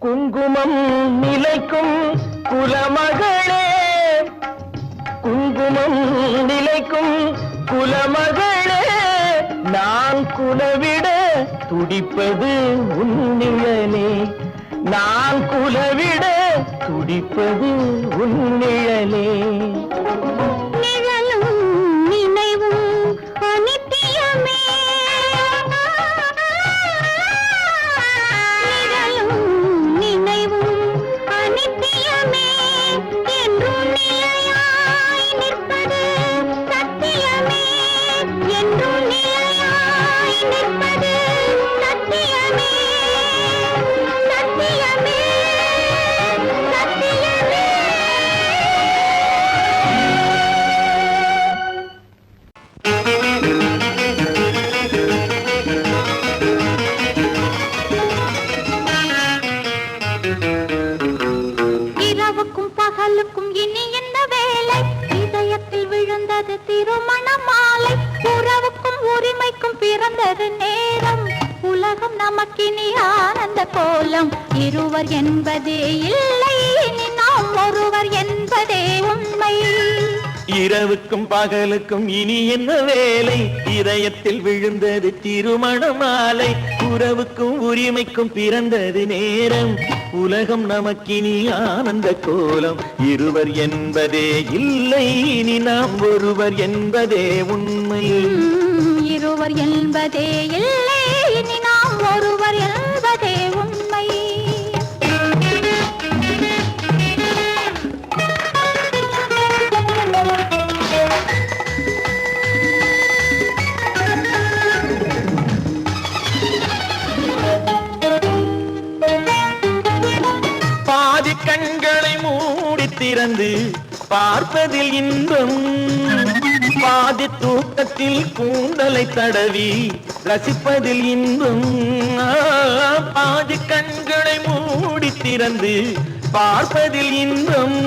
குங்குமம் நிலைக்கும் குலமகளே குங்குமம் நிலைக்கும் குலமகளே நான் குலவிட துடிப்பது உன் நிழலே நான் குலவிட துடிப்பது உன் நிழலே நிழலும் நினைவும் அனித்தியமே நிழலும் நினைவும் அனித்தியமே என்றும் நிலையாய் நிற்பது சத்தியமே என்றும் நிலையாய் நிற்பது சத்தியமே சத்தியமே சத்தியமே இரவுக்கும் பகலுக்கும் இனி என்ன வேலை இதயத்தில் விழுந்தது திருமண மாலை உறவுக்கும் உரிமைக்கும் பிறந்தது நேரம் உலகம் நமக்கினி ஆனந்த கோலம் இருவர் என்பதே இல்லை இனி நாம் ஒருவர் என்பதே உண்மை இரவுக்கும் பகலுக்கும் இனி என்ன வேலை இதயத்தில் விழுந்தது திருமண மாலை உறவுக்கும் உரிமைக்கும் பிறந்தது நேரம் உலகம் நமக்கினி ஆனந்த கோலம் இருவர் என்பதே இல்லை இனி நாம் ஒருவர் என்பதே உண்மை இருவர் என்பதே இல்லை இனி நாம் ஒருவர் என்பதே உண்மை கண்களை மூடி திறந்து பார்ப்பதில் இன்பம், பாதி தூக்கத்தில் கூந்தலை தடவி ரசிப்பதில் இன்பம். பாதி கண்களை மூடி திறந்து பார்ப்பதில் இன்பம்,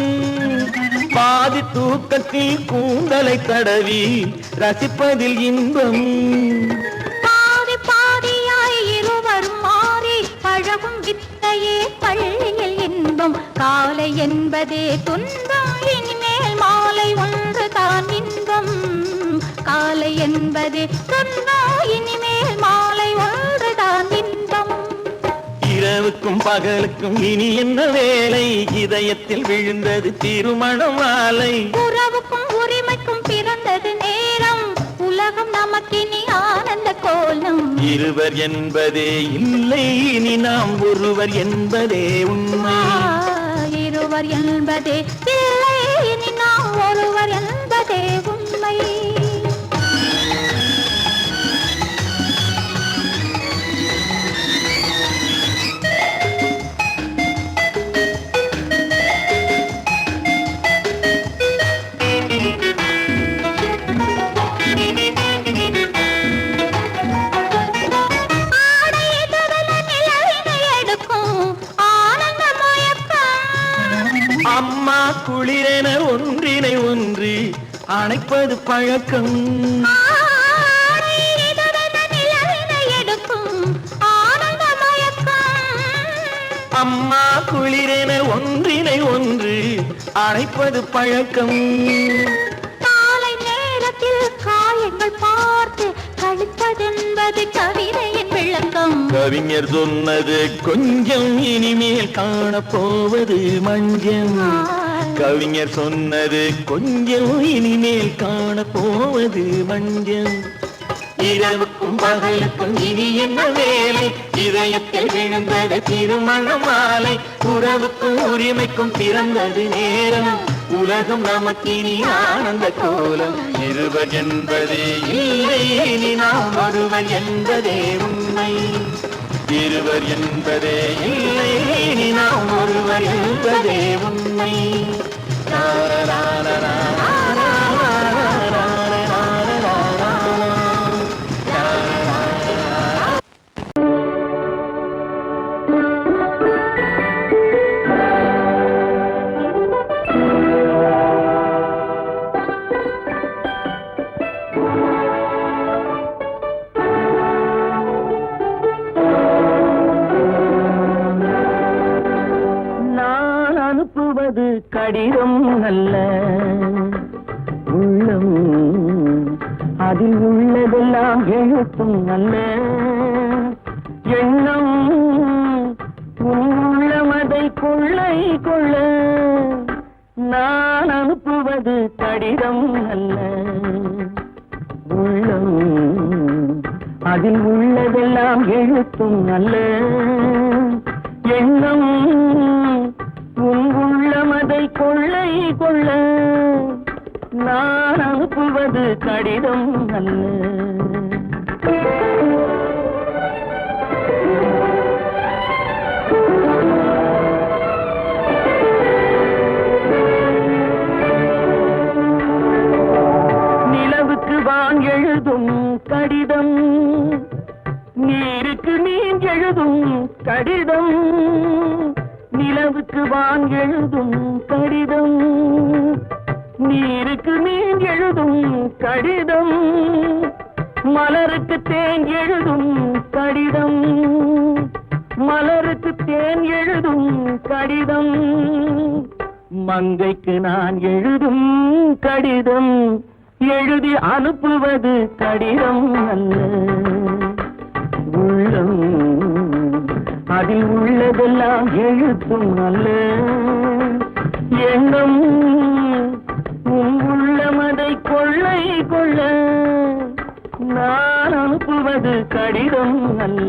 பாதி தூக்கத்தில் கூந்தலை தடவி ரசிப்பதில் இன்பம். பாதி பாதியாய் இருவரும் மாறி பழகும் வித்தையே பள்ளியில் இன்பம். காலை என்பதே துன்பம், இனிமேல் மாலை ஒன்று தான் இன்பம். காலை என்பதே துன்பம், இனிமேல் மாலை ஒன்று தான் இன்பம். இரவுக்கும் பகலுக்கும் இனி என்ன வேலை, இதயத்தில் விழுந்தது திருமண மாலை. உறவுக்கும் உரிமைக்கும் பிறந்தது நேரம், உலகம் நமக்கினி ஆனந்த கோலம். இருவர் என்பதே இல்லை, இனி நாம் ஒருவர் என்பதே உண்மை. இருவர் என்பதே இல்லை, இனி நாம் ஒருவர் என்பதே உண்மை. அம்மா குளிரென ஒன்றினை ஒன்று அணைப்பது பழக்கம். அம்மா குளிரென ஒன்றினை ஒன்று அணைப்பது பழக்கம். காலை நேரத்தில் காயங்கள் பார்த்து கழிப்பதென்பது கவிதையின் விளக்கம். கவிஞர் சொன்னது கொஞ்சம், இனிமேல் காணப்போவது மஞ்சம். கவிஞர் சொன்னது கொஞ்சம், இனிமேல் காணப்போவது மஞ்சம். இரவுக்கும் பகலுக்கும் இனி என்ன வேலை, இதயத்தில் விழுந்தது திருமண மாலை. உறவுக்கும் உரிமைக்கும் பிறந்தது நேரம், உலகம் நமக்கினி ஆனந்த கோலம். இருவர் என்பதே இல்லை, இனி நாம் ஒருவர் என்பதே உண்மை. இருவர் என்பதே இல்லை, இனி நாம் ஒருவர் என்பதே உண்மை. அனுப்புவது கடிதம் அல்ல, உள்ளம் அதில் உள்ளதெல்லாம் எழுத்தும் அல்ல. எண்ணம் உள்ளமதை கொள்ளை கொள்ள. நான் அனுப்புவது கடிதம் அல்ல, உள்ளம் அதில் உள்ளதெல்லாம் எழுத்தும் அல்ல. எண்ணம் உள்ளமதை கொள்ளை கொள்ள. நான் அனுப்புவது கடிதம் அல்ல. நிலவுக்கு வான் எழுதும் கடிதம், நீருக்கு நீர் எழுதும் கடிதம். நிலவுக்கு வான் எழுதும் கடிதம், நீருக்கு நீர் எழுதும் கடிதம். மலருக்கு தேன் எழுதும் கடிதம், மலருக்கு தேன் எழுதும் கடிதம். மங்கைக்கு நான் எழுதும் கடிதம், எழுதி அனுப்புவது கடிதம் அல்ல. உள்ளம் அதில் உள்ளதெல்லாம் எழுத்தும் அல்ல. எண்ணம் உள்ளமதை கொள்ளை கொள்ள. நான் அனுப்புவது கடிதம் அல்ல.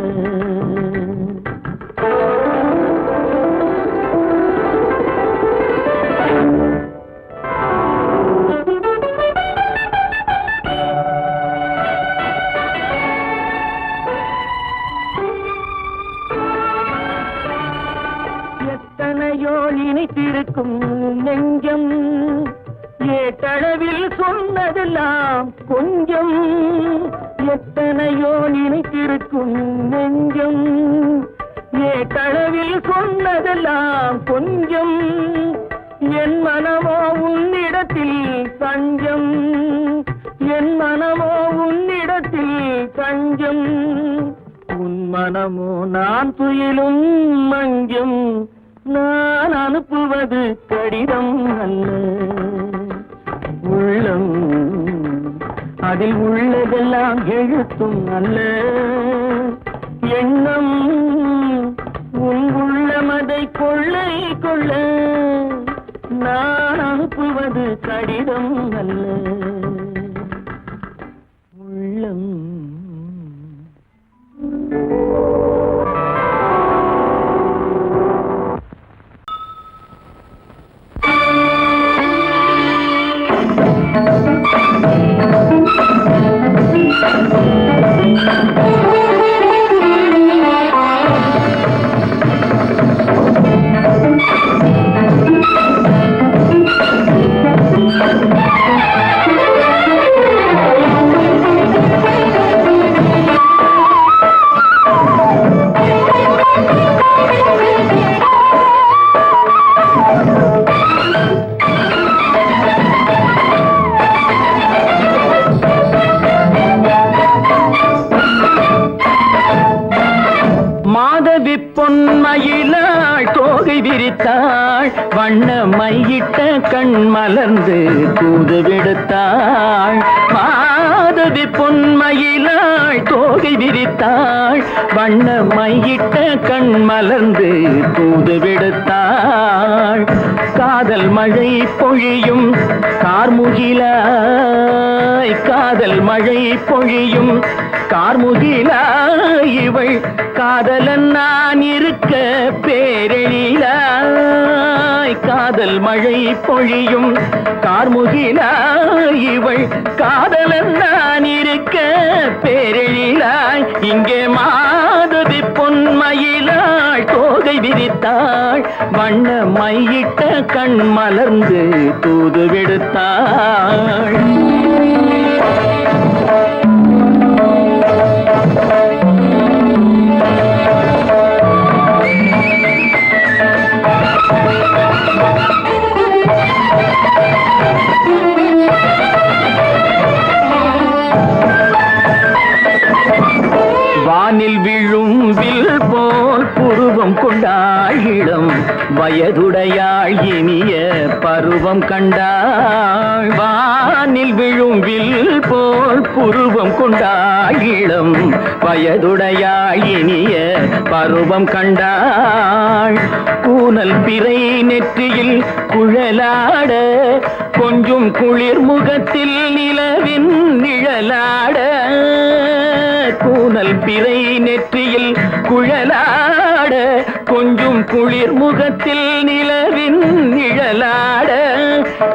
நினைத்திருக்கும் நெஞ்சம் ஏட்டளவில் சொன்னதெல்லாம் கொஞ்சம் எத்தனையோ நினைத்திருக்கும் நெஞ்சம் ஏட்டளவில் சொன்னதெல்லாம் கொஞ்சம் என் மனமோ உன்னிடத்தில் தஞ்சம் என் மனமோ உன்னிடத்தில் தஞ்சம் உன் மனமோ நான் துயிலும் மஞ்சம் நான் அனுப்புவது கடிதம் அல்ல உள்ளம் அதில் உள்ளதெல்லாம் எழுத்தும் அல்ல எண்ணம் உன் உள்ளமதை கொள்ளை கொள்ள நான் அனுப்புவது கடிதம் அல்ல உள்ளம் மாதவி பொன்மயிலாள் தோகை விரித்தாள் வண்ண மையிட்ட கண் மலர்ந்து தூது விடுத்தாள் மாதவி பொன்மயிலாள் தோகை விரித்தாள் வண்ண மையிட்ட கண் மலர்ந்து தூது விடுத்தாள் காதல் மழை பொழியும் கார்முகிலாய் காதல் மழை பொழியும் கார்முகிலாய் இவள் காதலன் நான் இருக்க பேரெழிலாய் காதல் மழை பொழியும் கார்முகிலாய் இவள் காதலன் நான் இருக்க பேரெழிலாய் இங்கே மாதவி பொன்மயிலாள் தோகை விரித்தாள் வண்ண மையிட்ட கண் மலர்ந்து தூது விடுத்தாள் வானில் விழும் வில் போல் புருவம் கொண்டாள் இளம் வயதுடையாள் இனிய பருவம் கண்டாள் வானில் விழும் வில் போல் புருவம் கொண்டாள் இளம் வயதுடையாள் இனிய பருவம் கண்டாள் கூனல் பிறை நெற்றியில் குழலாட கொஞ்சம் குளிர் முகத்தில் நிலவின் நிழலாட கூனல் பிறை நெற்றியில் குழலாட கொஞ்சம் குளிர் முகத்தில் நிலவின் நிழலாட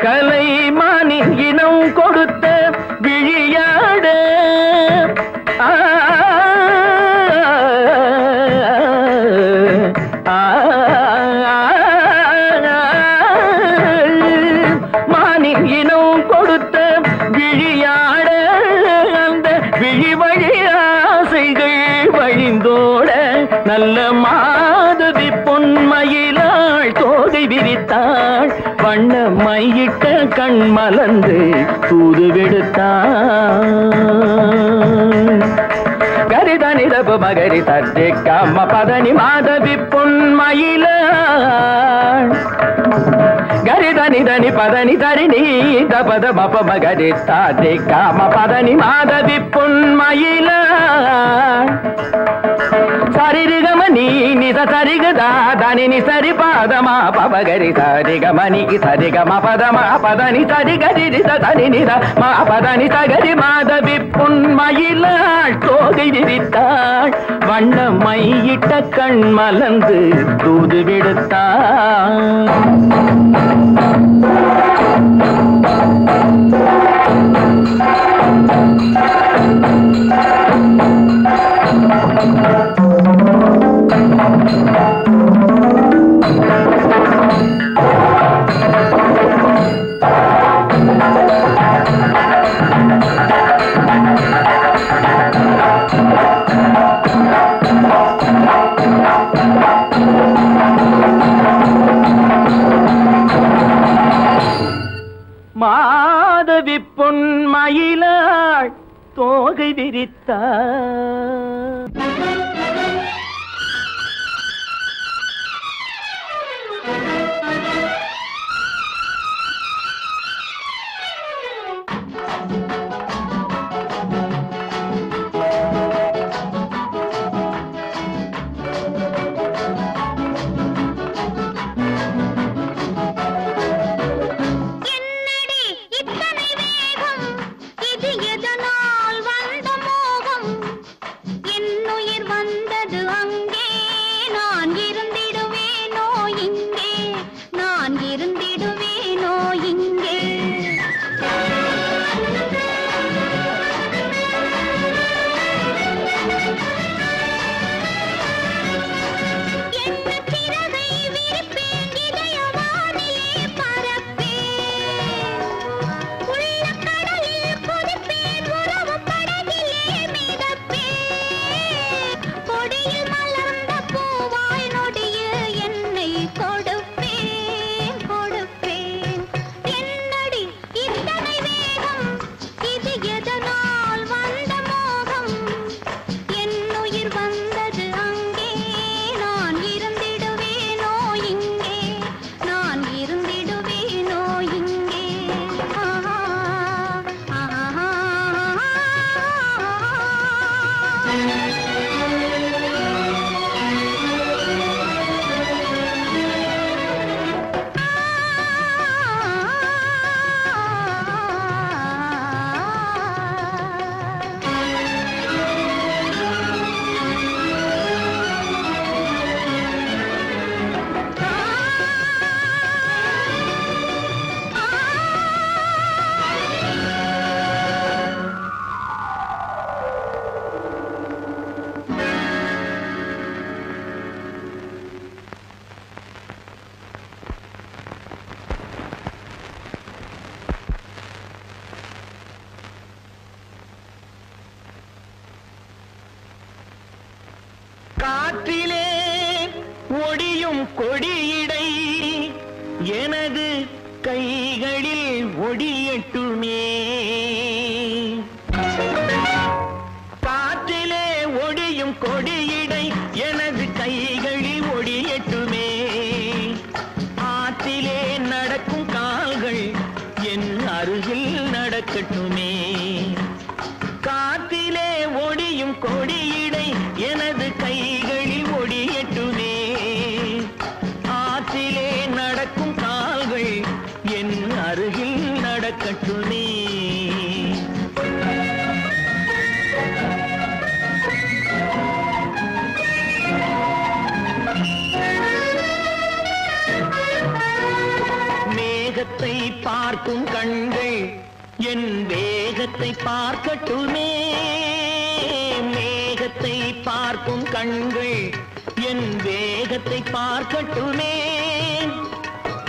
கலைமானின் இனம் கொடுத்த விழியாட மானின் இனம் கொடுத்த விழியாட அந்த விழி வழி ஆசைகள் வழிந்தோட நல்ல மாதவி பொன்மயிலாள் தோகை விரித்தாள் வண்ண மையிட்ட கண் மலர்ந்து தூது விடுத்தாள் கரிதனி தப மகரி தட்டி கம்ம பதனி மாதவி பொன்மயிலாள் கரிதனி தனி பதனி தரிணி தபத மப மகரி தட்டி கம்ம பதனி மாதவி பொன்மயிலாள் சரிகமணி நித சரிகதா தனி சரி பாதமா பபகரி சரிகமணிக்கு சரிகம பதமா பதனி சரிகரி தனி நித மா பதனி சகரி மாதவி பொன்மயிலாள் தோகை விரித்தாள் வண்ண மையிட்ட கண் மலர்ந்து தூது விடுத்தாள் குருவி பொன்மயிலாள் தோகை விரித்தாள். காற்றிலே ஒடியும் கொடியிடை எனது கைகளில் ஒடியட்டுமே. காற்றிலே ஒடியும் கொடியிடை எனது கைகளில் ஒடியட்டுமே. ஆற்றிலே நடக்கும் கால்கள் என் அருகில் நடக்கட்டுமே. காற்றிலே ஒடியும் கொடியிடை எனது கைகளில் ஒடியட்டுமே. ஆற்றிலே நடக்கும் கால்கள் என் அருகில் நடக்கட்டுமே. மேகத்தை பார்க்கும் கண்கள் என் வேகத்தை பார்க்கட்டுமே. மேகத்தை பார்க்கும் கண்கள் என் வேகத்தை பார்க்கட்டுமே.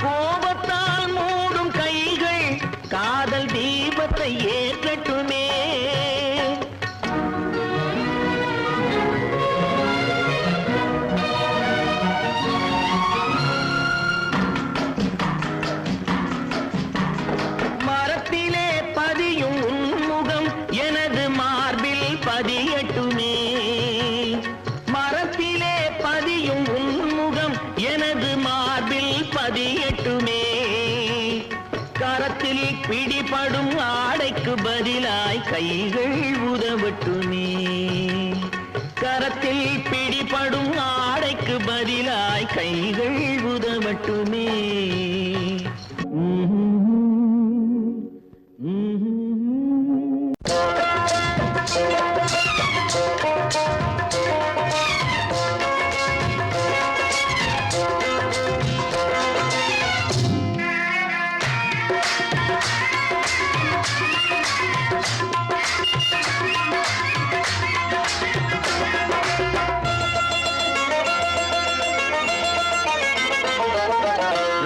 கோபத்தால் மூடும் கைகள் காதல் தீபத்தை ஏற்றட்டுமே. மரத்திலே பதியும் உன்முகம் எனது மார்பில் பதியட்டுமே. மரத்திலே பதியும் உன்முகம் எனது மார்பில் பதியட்டுமே. கரத்தில் பிடிபடும் ஆடைக்கு பதிலாய் கைகள் உதவட்டுமே. கரத்தில் பிடிபடும் ஆடைக்கு பதிலாய் கைகள் உதவட்டுமே.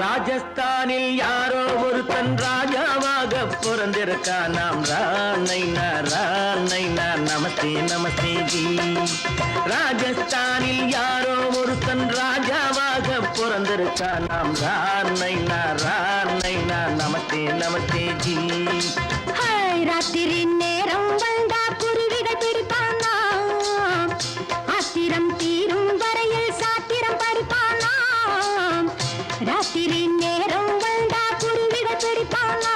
ராஜஸ்தானில் யாரோ ஒருத்தன் ராஜாவாக பிறந்திருக்கான். நாம் ராணைனா ராணைனா நமஸ்தே நமஸ்தே ஜி. ராஜஸ்தானில் யாரோ ஒருத்தன் ராஜாவாக பிறந்திருக்கான். நாம் ராணைனா ராணைனா நமஸ்தே நமஸ்தே ஜி. ராத்திரி நேரம் வந்தா குருவிகள் பிடிப்பானா ஆத்திரம் தீரும் வரையில் சாத்திரம் படிப்பானா ராத்திரி நேரம் வந்தா குருவிகள் பிடிப்பானா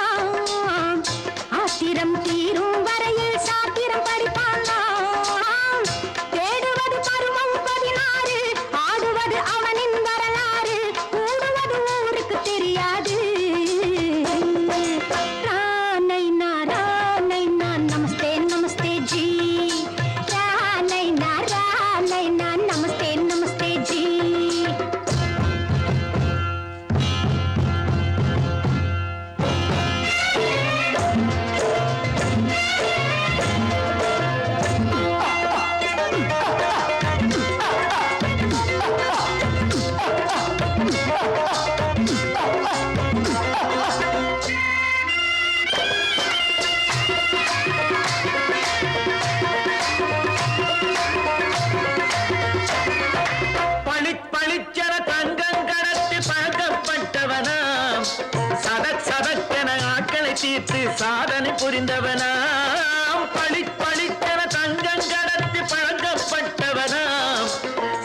ஆத்திரம் தீரும் வரையில் சாத்திரம் படிப்பானா தேடுவது பருவம் 16 ஆடுவது அவனின் வரலாறு கூடுவது ஊருக்கு தெரியாது ரானைனா நமஸ்தே நமஸ்தே ஜி ரானைனா நமஸ்தே நமஸ்தே ஜி பளிச்சென தங்கம் கடத்தி பழக்கப்பட்டவனாம் சதக்கென ஆட்களை தீர்த்து சாதனை புரிந்தவனாம் பளிச்சென தங்கம் கடத்தி பழக்கப்பட்டவனாம்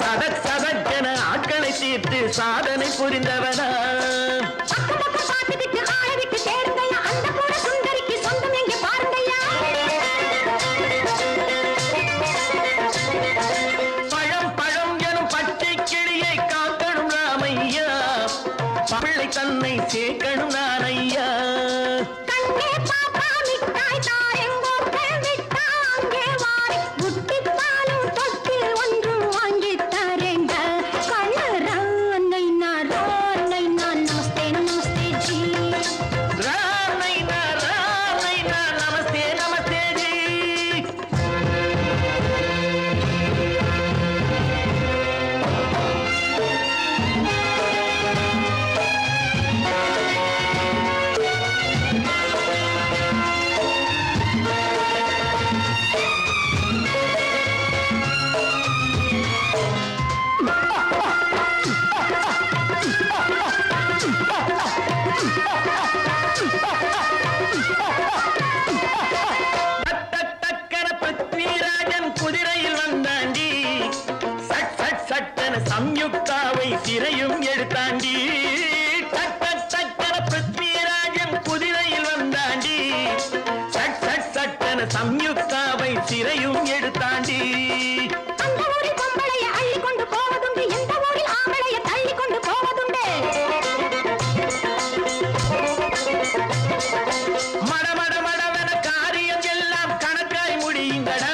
சதக்கென ஆட்களை தீர்த்து சாதனை புரிந்தவனாம் தன்னை சேர்க்கணும் நான் ஐயா கண்ணே பாப்பா மிட்டாய் தாரெங்கோ கேவிட்டா அங்கே வாரி புட்டி பாலும் தொட்டி ஒன்று வாங்கி தரேங்க கண்ணு ரானைனா நமஸ்தே நமஸ்தே ஜி ரானைனா நமஸ்தே நமஸ்தே ஜி குதிரையில் வந்தாண்டி சட்டென சம்யுக்தாவை சிறையும் எடுத்தாண்டி பிருத்விராஜன் குதிரையில் வந்தாண்டி சட்டென சம்யுக்தாவை சிறையும் எடுத்தாண்டி அந்த ஊரில் பொம்பளைய அள்ளி கொண்டு போவதுண்டு எந்த ஊரில் ஆம்பளைய தள்ளி கொண்டு போவதுண்டு மடமடவென காரியம் எல்லாம் கணக்காய் முடியுங்கடா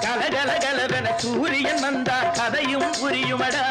கலகலகலவென சூரியன் வந்தா கதையும் புரியுமடா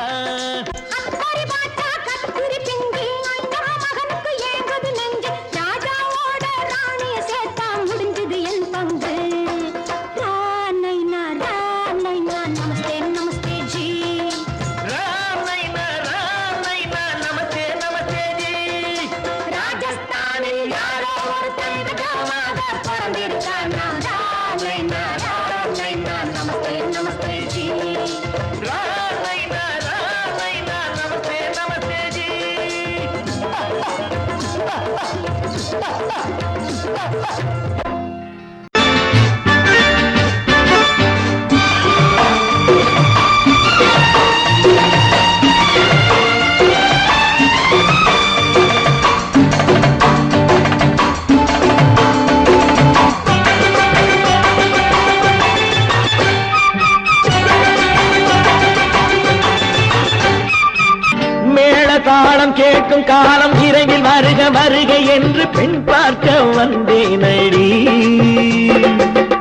தாளம் கேட்கும் காலம் விரைவில் வருக வருக என்று பெண் பார்க்க வந்தேனடி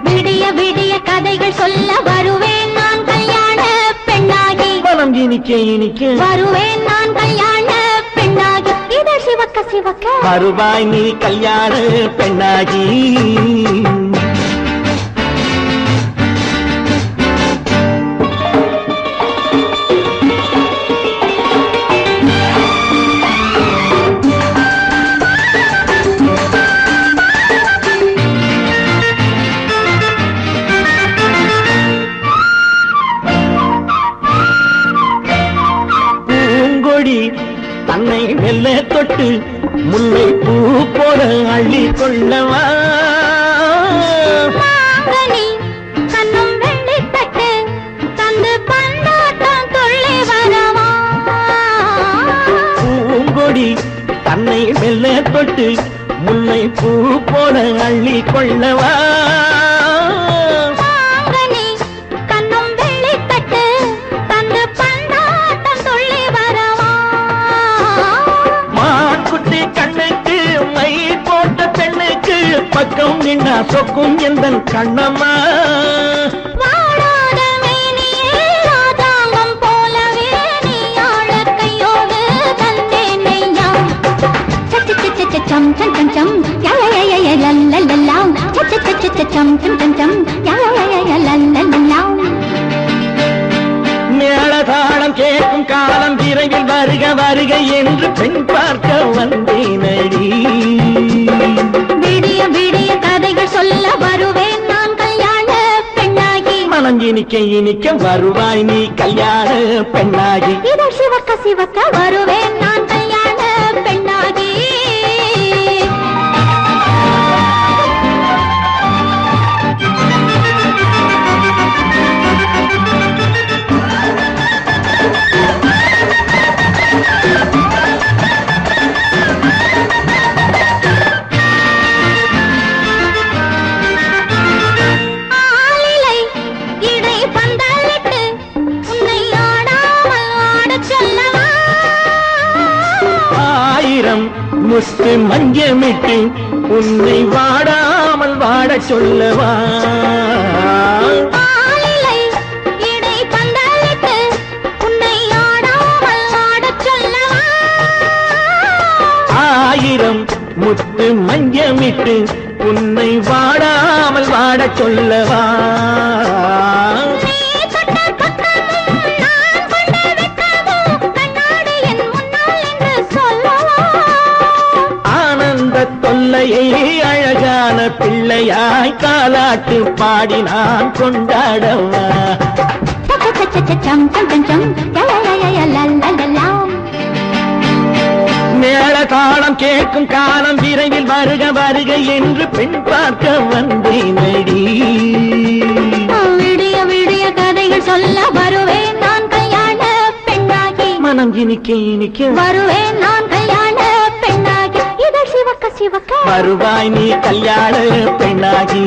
விடிய விடிய கதைகள் சொல்ல வருவேன் நான் கல்யாண பெண்ணாகி மனம் இனிக்க வருவேன் நான் கல்யாண பெண்ணாகி இதழ் சிவக்க சிவக்க வருவாய் நீ கல்யாண பெண்ணாகி தன்னை மெல்ல தொட்டு முல்லை பூ போல அள்ளி கொள்ளவா மெல்ல தொட்டு முல்லை பூ போல அள்ளி கொள்ளவா கண்ணும் வெள்ளி தட்டு தந்து பந்தாட்டம் சொல்லி வரவா மாக்குட்டி கண்ணுக்கு மை போட்ட பெண்ணுக்கு பக்கம் நின்னா சொக்கும் எந்த கண்ணம்மா வாடாத மேனியே ராதாங்கம் போலவே நீ ஆள கையோடு தந்தேன் நெய்யா சம் சம் சம் சம் யா யா யா யா லல்லல்லா சம் சம் சம் சம் யா யா யா லல்லல்லா மேளதாளம் கேட்கும் காலம் விரைவில் வருக வருக என்று பெண் பார்க்க வந்தேனடி விடிய விடிய கதைகள் சொல்ல வருவேன் நான் கல்யாண பெண்ணாகி மனம் இனிக்க இனிக்க வருவாய் நீ கல்யாண பெண்ணாகி இதழ் சிவக்க சிவக்க வருவேன் நான் கல்யாண பெண்ணாகி ஆலிலை இடை பந்தலிட்டு உன்னை ஆடாமல் ஆடச் சொல்லவா ஆயிரம் முத்து மஞ்சமிட்டு உன்னை வாடாமல் வாடச் சொல்லவா ஆலிலை இடை பந்தலிட்டு உன்னை ஆடாமல் ஆடச் சொல்லவா ஆயிரம் முத்து மஞ்சமிட்டு உன்னை வாடாமல் வாடச் சொல்லவா நீ தொட்ட பக்கமும் நான் கொண்ட வெட்கமும் கண்ணாடி என் முன்னால் என்று சொல்லவா ஆனந்த தொல்லையை அழகான பிள்ளையாய் காலாட்டு பாடி நான் கொண்டாடவா சம் சம் சம் சம் யா யா யா லல்லல்லா மேளதாளம் கேட்கும் காலம் விரைவில் வருக வருக என்று பெண் பார்க்க வந்தேனடி விடிய விடிய கதைகள் சொல்ல வருவேன் நான் கல்யாண பெண்ணாகி மனம் இனிக்க இனிக்க வருவேன் நான் கல்யாண பெண்ணாகி இதழ் சிவக்க சிவக்க வருவாய் நீ கல்யாண பெண்ணாகி